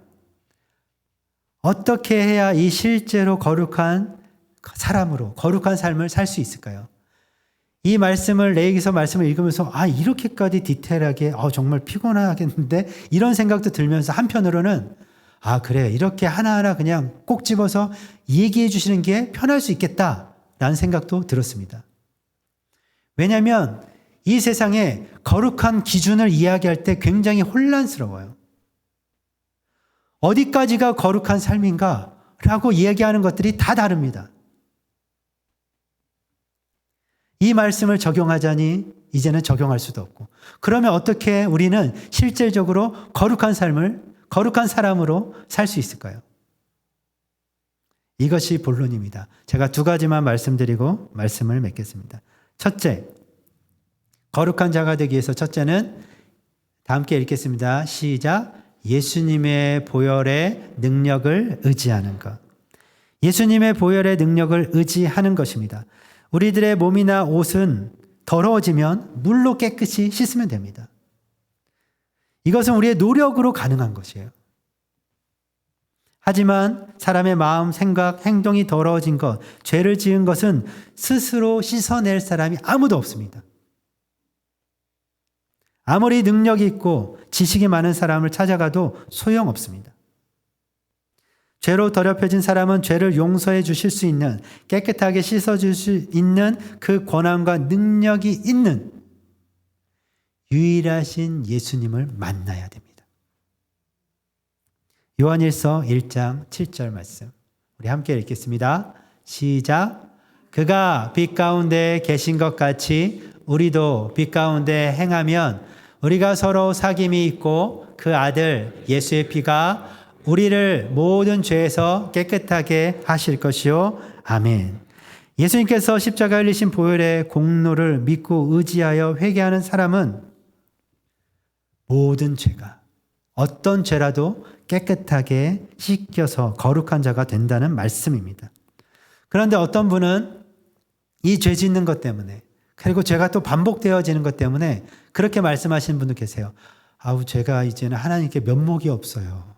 어떻게 해야 이 실제로 거룩한 사람으로 거룩한 삶을 살 수 있을까요? 이 말씀을 레위기서 말씀을 읽으면서 이렇게까지 디테일하게 정말 피곤하겠는데 이런 생각도 들면서 한편으로는 그래 이렇게 하나하나 그냥 꼭 집어서 얘기해 주시는 게 편할 수 있겠다라는 생각도 들었습니다. 왜냐하면 이 세상에 거룩한 기준을 이야기할 때 굉장히 혼란스러워요. 어디까지가 거룩한 삶인가 라고 이야기하는 것들이 다 다릅니다. 이 말씀을 적용하자니 이제는 적용할 수도 없고, 그러면 어떻게 우리는 실질적으로 거룩한 삶을 거룩한 사람으로 살 수 있을까요? 이것이 본론입니다. 제가 두 가지만 말씀드리고 말씀을 맺겠습니다. 첫째, 거룩한 자가 되기 위해서 첫째는 다 함께 읽겠습니다. 시작. 예수님의 보혈의 능력을 의지하는 것. 예수님의 보혈의 능력을 의지하는 것입니다. 우리들의 몸이나 옷은 더러워지면 물로 깨끗이 씻으면 됩니다. 이것은 우리의 노력으로 가능한 것이에요. 하지만 사람의 마음, 생각, 행동이 더러워진 것, 죄를 지은 것은 스스로 씻어낼 사람이 아무도 없습니다. 아무리 능력이 있고 지식이 많은 사람을 찾아가도 소용없습니다. 죄로 더럽혀진 사람은 죄를 용서해 주실 수 있는, 깨끗하게 씻어줄 수 있는 그 권한과 능력이 있는 유일하신 예수님을 만나야 됩니다. 요한일서 1장 7절 말씀 우리 함께 읽겠습니다. 시작. 그가 빛 가운데 계신 것 같이 우리도 빛 가운데 행하면 우리가 서로 사귐이 있고 그 아들 예수의 피가 우리를 모든 죄에서 깨끗하게 하실 것이요. 아멘. 예수님께서 십자가 흘리신 보혈의 공로를 믿고 의지하여 회개하는 사람은 모든 죄가 어떤 죄라도 깨끗하게 씻겨서 거룩한 자가 된다는 말씀입니다. 그런데 어떤 분은 이 죄 짓는 것 때문에 그리고 죄가 또 반복되어지는 것 때문에 그렇게 말씀하시는 분도 계세요. 아우, 제가 이제는 하나님께 면목이 없어요.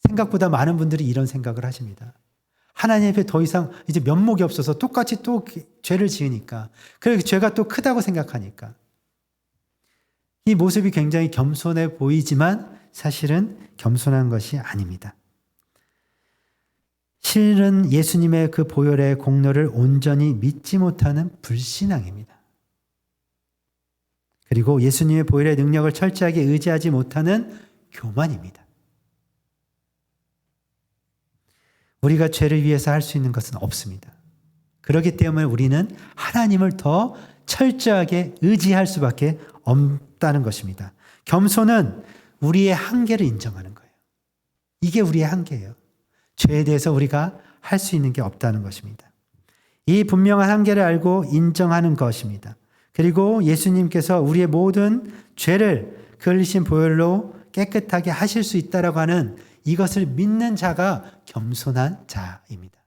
생각보다 많은 분들이 이런 생각을 하십니다. 하나님 앞에 더 이상 이제 면목이 없어서 똑같이 또 죄를 지으니까, 그리고 죄가 또 크다고 생각하니까. 이 모습이 굉장히 겸손해 보이지만 사실은 겸손한 것이 아닙니다. 실은 예수님의 그 보혈의 공로를 온전히 믿지 못하는 불신앙입니다. 그리고 예수님의 보혈의 능력을 철저하게 의지하지 못하는 교만입니다. 우리가 죄를 위해서 할 수 있는 것은 없습니다. 그렇기 때문에 우리는 하나님을 더 철저하게 의지할 수밖에 없다는 것입니다. 겸손은 우리의 한계를 인정하는 거예요. 이게 우리의 한계예요. 죄에 대해서 우리가 할 수 있는 게 없다는 것입니다. 이 분명한 한계를 알고 인정하는 것입니다. 그리고 예수님께서 우리의 모든 죄를 그 흘리신 보혈로 깨끗하게 하실 수 있다라고 하는 이것을 믿는 자가 겸손한 자입니다.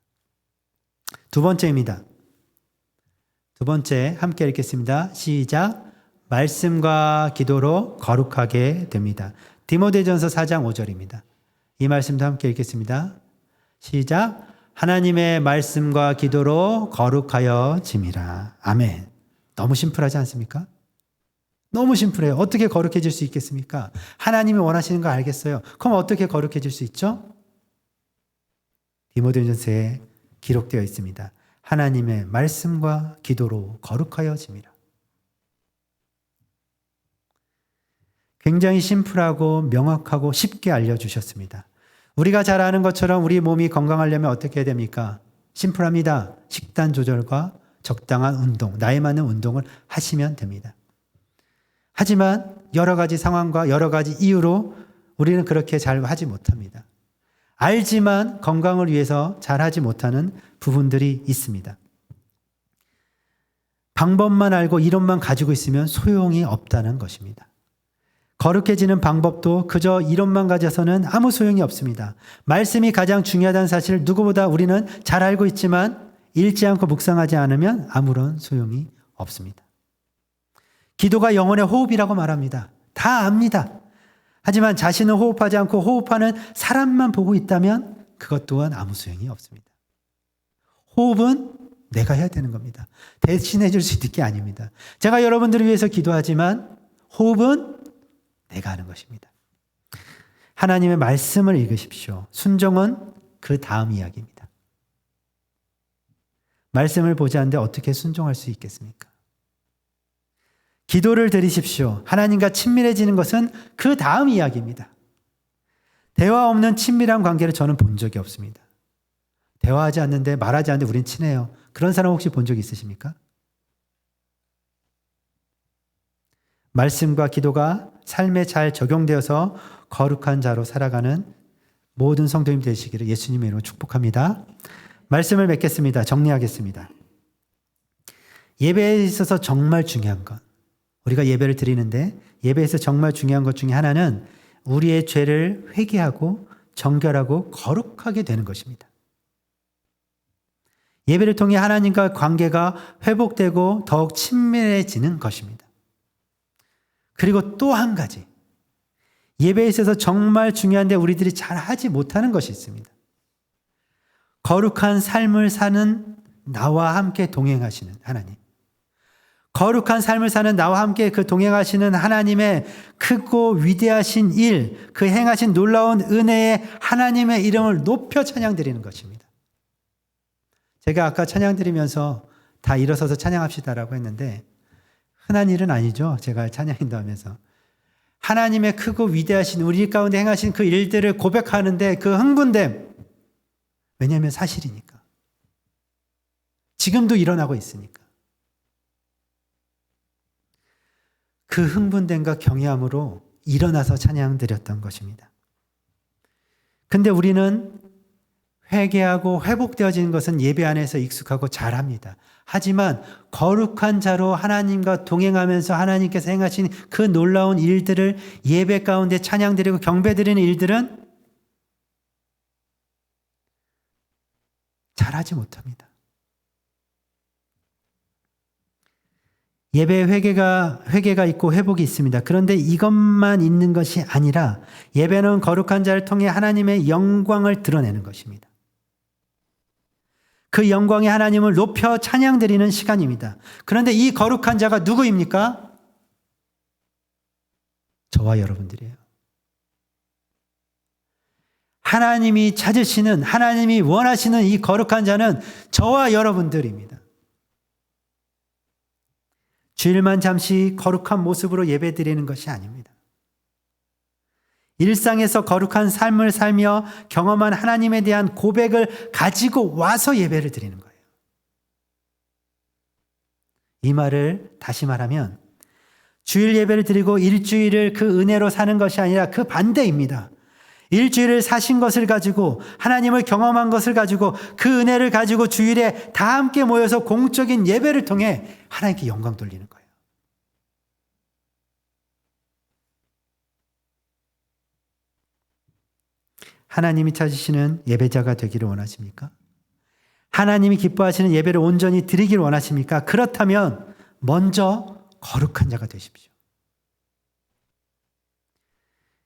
두 번째입니다. 두 번째 함께 읽겠습니다. 시작. 말씀과 기도로 거룩하게 됩니다. 디모데전서 4장 5절입니다. 이 말씀도 함께 읽겠습니다. 시작. 하나님의 말씀과 기도로 거룩하여 짐이라. 아멘. 너무 심플하지 않습니까? 너무 심플해요. 어떻게 거룩해질 수 있겠습니까? 하나님이 원하시는 거 알겠어요. 그럼 어떻게 거룩해질 수 있죠? 디모데전서에 기록되어 있습니다. 하나님의 말씀과 기도로 거룩하여 짐이라. 굉장히 심플하고 명확하고 쉽게 알려주셨습니다. 우리가 잘 아는 것처럼 우리 몸이 건강하려면 어떻게 해야 됩니까? 심플합니다. 식단 조절과 적당한 운동, 나에 맞는 운동을 하시면 됩니다. 하지만 여러 가지 상황과 여러 가지 이유로 우리는 그렇게 잘 하지 못합니다. 알지만 건강을 위해서 잘 하지 못하는 부분들이 있습니다. 방법만 알고 이론만 가지고 있으면 소용이 없다는 것입니다. 거룩해지는 방법도 그저 이론만 가져서는 아무 소용이 없습니다. 말씀이 가장 중요하다는 사실을 누구보다 우리는 잘 알고 있지만 읽지 않고 묵상하지 않으면 아무런 소용이 없습니다. 기도가 영혼의 호흡이라고 말합니다. 다 압니다. 하지만 자신은 호흡하지 않고 호흡하는 사람만 보고 있다면 그것 또한 아무 소용이 없습니다. 호흡은 내가 해야 되는 겁니다. 대신해 줄 수 있는 게 아닙니다. 제가 여러분들을 위해서 기도하지만 호흡은 내가 하는 것입니다. 하나님의 말씀을 읽으십시오. 순종은 그 다음 이야기입니다. 말씀을 보지 않는데 어떻게 순종할 수 있겠습니까? 기도를 드리십시오. 하나님과 친밀해지는 것은 그 다음 이야기입니다. 대화 없는 친밀한 관계를 저는 본 적이 없습니다. 대화하지 않는데 말하지 않는데 우린 친해요. 그런 사람 혹시 본 적 있으십니까? 말씀과 기도가 삶에 잘 적용되어서 거룩한 자로 살아가는 모든 성도님 되시기를 예수님의 이름으로 축복합니다. 말씀을 맺겠습니다. 정리하겠습니다. 예배에 있어서 정말 중요한 것, 우리가 예배를 드리는데 예배에서 정말 중요한 것 중에 하나는 우리의 죄를 회개하고 정결하고 거룩하게 되는 것입니다. 예배를 통해 하나님과 관계가 회복되고 더욱 친밀해지는 것입니다. 그리고 또 한 가지, 예배에 있어서 정말 중요한데 우리들이 잘 하지 못하는 것이 있습니다. 거룩한 삶을 사는 나와 함께 동행하시는 하나님. 거룩한 삶을 사는 나와 함께 그 동행하시는 하나님의 크고 위대하신 일, 그 행하신 놀라운 은혜의 하나님의 이름을 높여 찬양드리는 것입니다. 제가 아까 찬양드리면서 다 일어서서 찬양합시다라고 했는데 흔한 일은 아니죠. 제가 찬양 인도하면서 하나님의 크고 위대하신 우리 가운데 행하신 그 일들을 고백하는데 그 흥분됨, 왜냐하면 사실이니까. 지금도 일어나고 있으니까. 그 흥분됨과 경외함으로 일어나서 찬양 드렸던 것입니다. 근데 우리는 회개하고 회복되어지는 것은 예배 안에서 익숙하고 잘합니다. 하지만 거룩한 자로 하나님과 동행하면서 하나님께서 행하신 그 놀라운 일들을 예배 가운데 찬양 드리고 경배 드리는 일들은 잘하지 못합니다. 예배에 회개가 있고 회복이 있습니다. 그런데 이것만 있는 것이 아니라 예배는 거룩한 자를 통해 하나님의 영광을 드러내는 것입니다. 그 영광의 하나님을 높여 찬양드리는 시간입니다. 그런데 이 거룩한 자가 누구입니까? 저와 여러분들이에요. 하나님이 찾으시는, 하나님이 원하시는 이 거룩한 자는 저와 여러분들입니다. 주일만 잠시 거룩한 모습으로 예배드리는 것이 아닙니다. 일상에서 거룩한 삶을 살며 경험한 하나님에 대한 고백을 가지고 와서 예배를 드리는 거예요. 이 말을 다시 말하면 주일 예배를 드리고 일주일을 그 은혜로 사는 것이 아니라 그 반대입니다. 일주일을 사신 것을 가지고 하나님을 경험한 것을 가지고 그 은혜를 가지고 주일에 다 함께 모여서 공적인 예배를 통해 하나님께 영광 돌리는 거예요. 하나님이 찾으시는 예배자가 되기를 원하십니까? 하나님이 기뻐하시는 예배를 온전히 드리기를 원하십니까? 그렇다면 먼저 거룩한 자가 되십시오.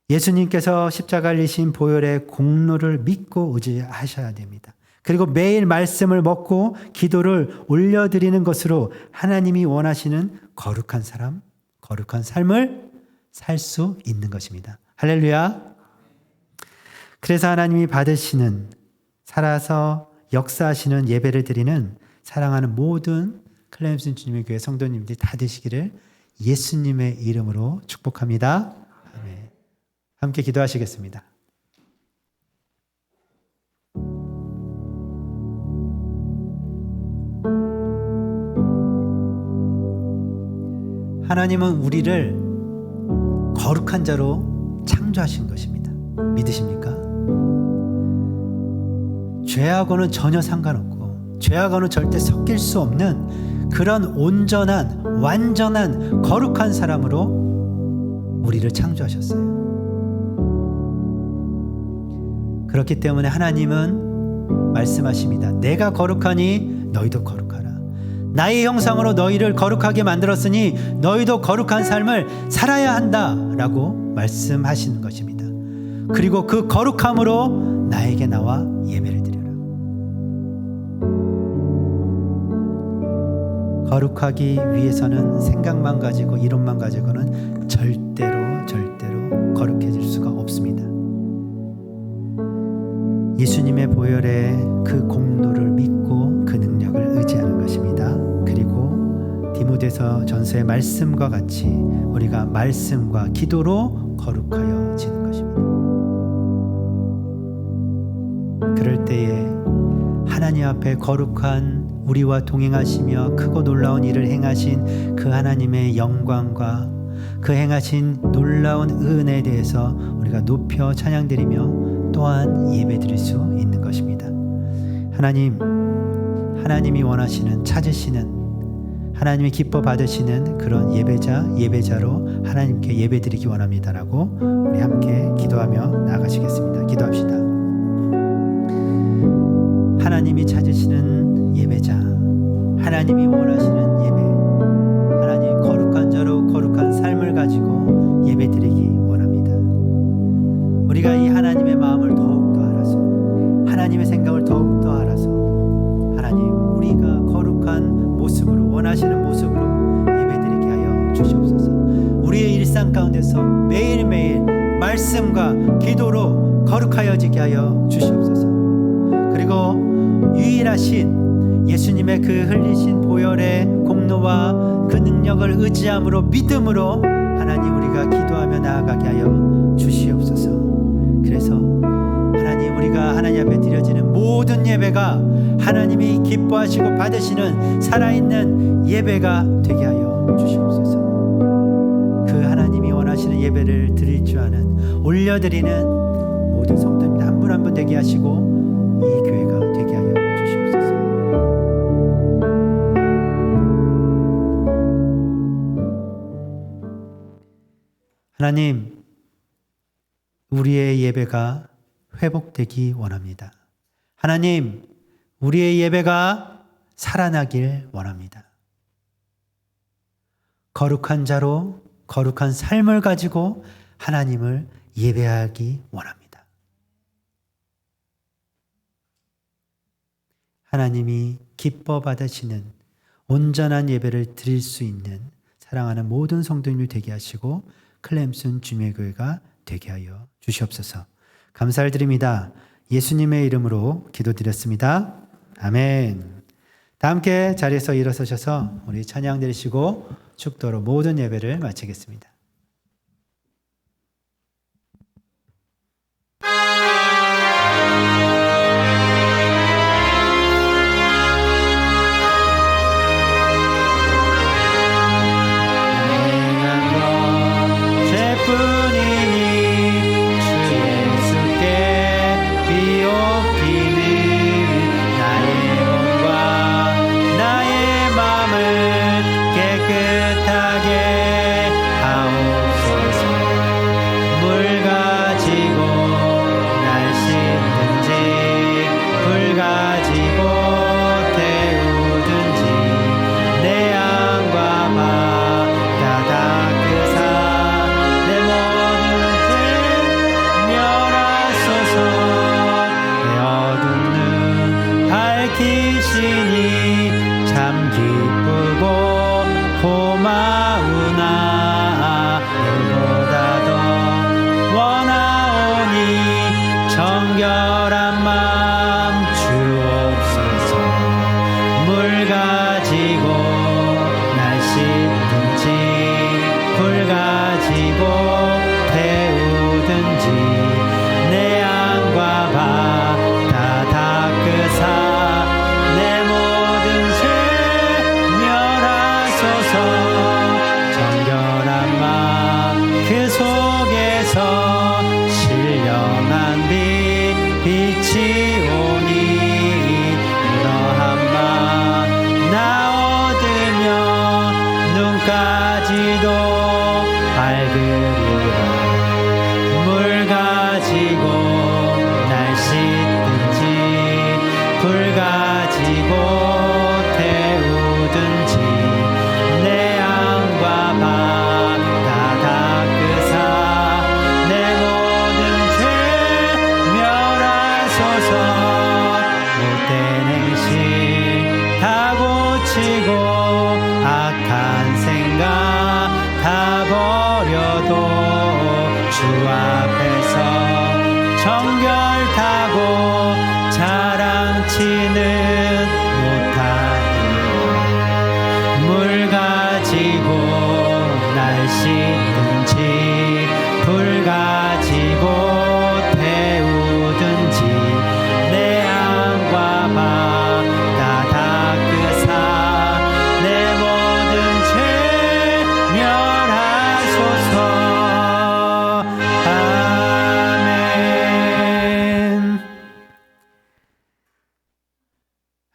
예수님께서 십자가를 지신 보혈의 공로를 믿고 의지하셔야 됩니다. 그리고 매일 말씀을 먹고 기도를 올려드리는 것으로 하나님이 원하시는 거룩한 사람, 거룩한 삶을 살 수 있는 것입니다. 할렐루야. 그래서 하나님이 받으시는, 살아서 역사하시는 예배를 드리는 사랑하는 모든 클레임슨 주님의 교회 성도님들이 다 되시기를 예수님의 이름으로 축복합니다. 아멘. 함께 기도하시겠습니다. 하나님은 우리를 거룩한 자로 창조하신 것입니다. 믿으십니까? 죄하고는 전혀 상관없고 죄하고는 절대 섞일 수 없는 그런 온전한, 완전한 거룩한 사람으로 우리를 창조하셨어요. 그렇기 때문에 하나님은 말씀하십니다. 내가 거룩하니 너희도 거룩하라. 나의 형상으로 너희를 거룩하게 만들었으니 너희도 거룩한 삶을 살아야 한다라고 말씀하시는 것입니다. 그리고 그 거룩함으로 나에게 나와 예배를 드려라. 거룩하기 위해서는 생각만 가지고 이론만 가지고는 절대로 거룩해질 수가 없습니다. 예수님의 보혈의 그 공로를 믿고 그 능력을 의지하는 것입니다. 그리고 디모데서 전서의 말씀과 같이 우리가 말씀과 기도로 거룩하여지는 것입니다. 그럴 때에 하나님 앞에 거룩한 우리와 동행하시며 크고 놀라운 일을 행하신 그 하나님의 영광과 그 행하신 놀라운 은혜에 대해서 우리가 높여 찬양드리며 또한 예배드릴 수 있는 것입니다. 하나님이 원하시는, 찾으시는, 하나님이 기뻐 받으시는 그런 예배자로 하나님께 예배드리기 원합니다라고 우리 함께 기도하며 나아가시겠습니다. 기도합시다. 하나님이 찾으시는 예배자, 하나님이 원하시는 예배, 하나님 거룩한 자로 거룩한 삶을 가지고 예배드리기 원합니다. 우리가 이 하나님의 마음을 더욱더 알아서, 하나님의 생각을 더욱더 알아서 하나님 우리가 거룩한 모습으로, 원하시는 모습으로 예배드리게 하여 주시옵소서. 우리의 일상 가운데서 매일매일 말씀과 기도로 거룩하여지게 하여 주시옵소서. 그리고 유일하신 예수님의 그 흘리신 보혈의 공 분노와 그 능력을 의지함으로 믿음으로 하나님 우리가 기도하며 나아가게 하여 주시옵소서. 그래서 하나님 우리가 하나님 앞에 드려지는 모든 예배가 하나님이 기뻐하시고 받으시는 살아있는 예배가 되게 하여 주시옵소서. 그 하나님이 원하시는 예배를 드릴 줄 아는 올려드리는 모든 성도님들 한 분 한 분 되게 하시고 이 교회가 되게 하여 주시옵소서. 하나님, 우리의 예배가 회복되기 원합니다. 하나님, 우리의 예배가 살아나길 원합니다. 거룩한 자로 거룩한 삶을 가지고 하나님을 예배하기 원합니다. 하나님이 기뻐 받으시는 온전한 예배를 드릴 수 있는 사랑하는 모든 성도님을 되게 하시고 클램슨 주님의교회가 되게 하여 주시옵소서. 감사를 드립니다. 예수님의 이름으로 기도드렸습니다. 아멘. 다 함께 자리에서 일어서셔서 우리 찬양 드리시고 축도로 모든 예배를 마치겠습니다.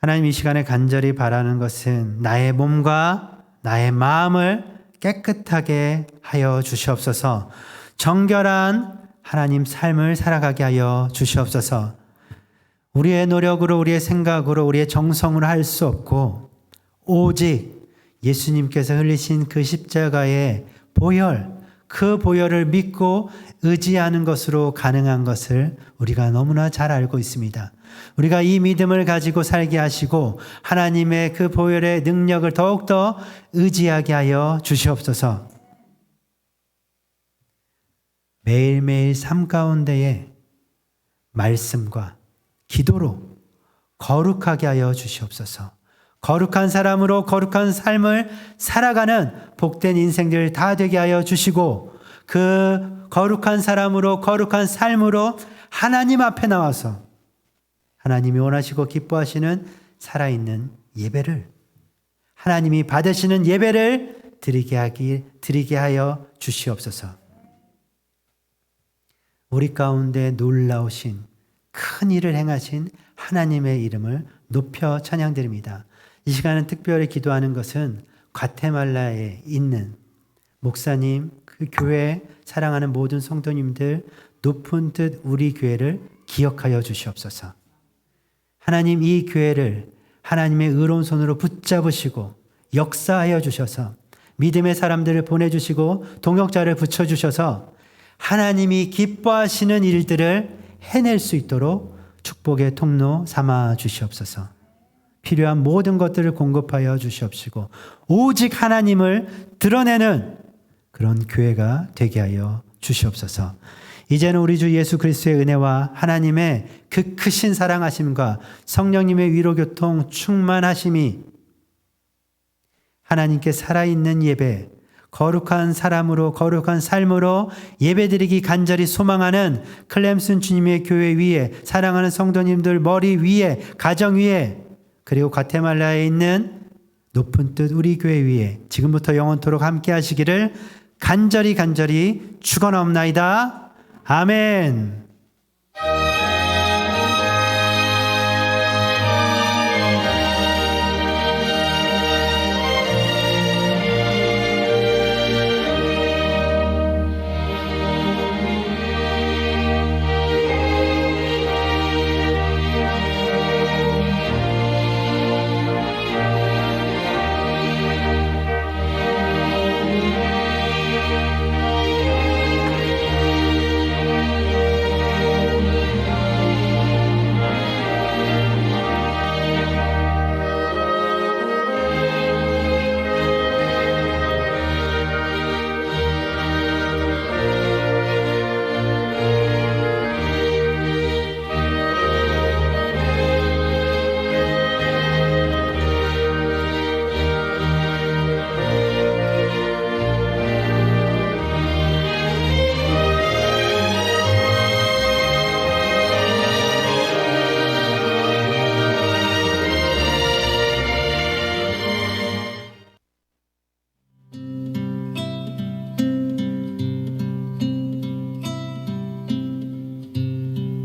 하나님 이 시간에 간절히 바라는 것은 나의 몸과 나의 마음을 깨끗하게 하여 주시옵소서. 정결한 하나님 삶을 살아가게 하여 주시옵소서. 우리의 노력으로 우리의 생각으로 우리의 정성으로 할 수 없고 오직 예수님께서 흘리신 그 십자가의 보혈, 그 보혈을 믿고 의지하는 것으로 가능한 것을 우리가 너무나 잘 알고 있습니다. 우리가 이 믿음을 가지고 살게 하시고 하나님의 그 보혈의 능력을 더욱더 의지하게 하여 주시옵소서. 매일매일 삶 가운데에 말씀과 기도로 거룩하게 하여 주시옵소서. 거룩한 사람으로 거룩한 삶을 살아가는 복된 인생들 다 되게 하여 주시고, 그 거룩한 사람으로 거룩한 삶으로 하나님 앞에 나와서 하나님이 원하시고 기뻐하시는 살아있는 예배를, 하나님이 받으시는 예배를 드리게 하여 주시옵소서. 우리 가운데 놀라우신 큰 일을 행하신 하나님의 이름을 높여 찬양드립니다. 이 시간은 특별히 기도하는 것은 과테말라에 있는 목사님, 그 교회 사랑하는 모든 성도님들, 높은 뜻 우리 교회를 기억하여 주시옵소서. 하나님, 이 교회를 하나님의 의로운 손으로 붙잡으시고 역사하여 주셔서 믿음의 사람들을 보내주시고 동역자를 붙여주셔서 하나님이 기뻐하시는 일들을 해낼 수 있도록 축복의 통로 삼아 주시옵소서. 필요한 모든 것들을 공급하여 주시옵시고 오직 하나님을 드러내는 그런 교회가 되게 하여 주시옵소서. 이제는 우리 주 예수 그리스도의 은혜와 하나님의 그 크신 사랑하심과 성령님의 위로교통 충만하심이 하나님께 살아있는 예배, 거룩한 사람으로 거룩한 삶으로 예배드리기 간절히 소망하는 클램슨 주님의 교회 위에, 사랑하는 성도님들 머리 위에, 가정 위에, 그리고 과테말라에 있는 높은 뜻 우리 교회 위에 지금부터 영원토록 함께 하시기를 간절히 축원하옵나이다. 아멘.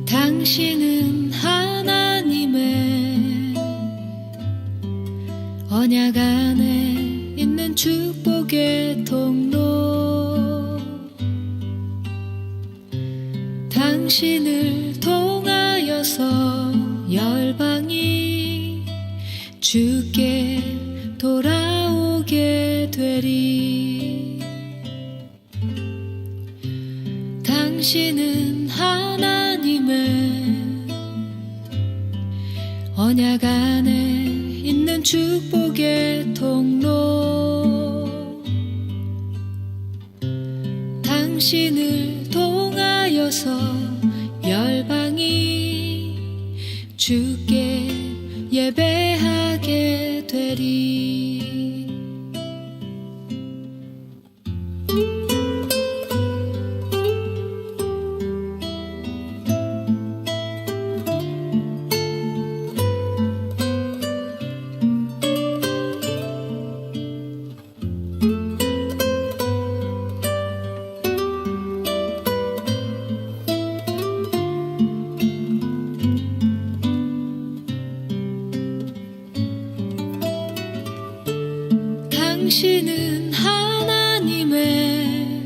당신은 하나님의 언약 안에 있는 축복의 통로, 당신을 통하여서 열방이 주께 돌아오게 되리. 당신은 하나님의 언약 안에 있는 축복의 통로, 당신을 통하여서 열방이 주께 예배하게 되리. 당신은 하나님의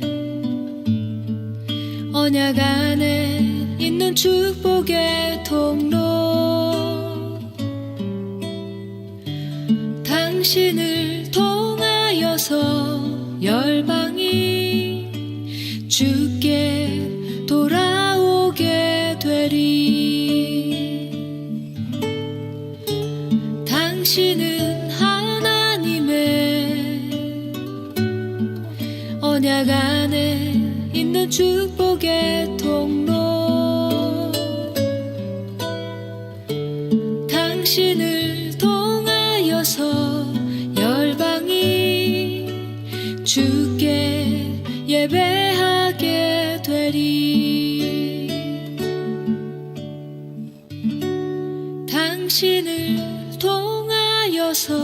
언약 안에 있는 축복의 통로, 당신을 통하여서 열방이 주께 돌아오게 되리. 당신은 언약 안에 있는 축복의 통로, 당신을 통하여서 당신을 통하여서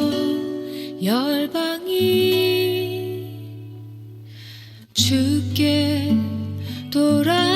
열방이 주께 돌아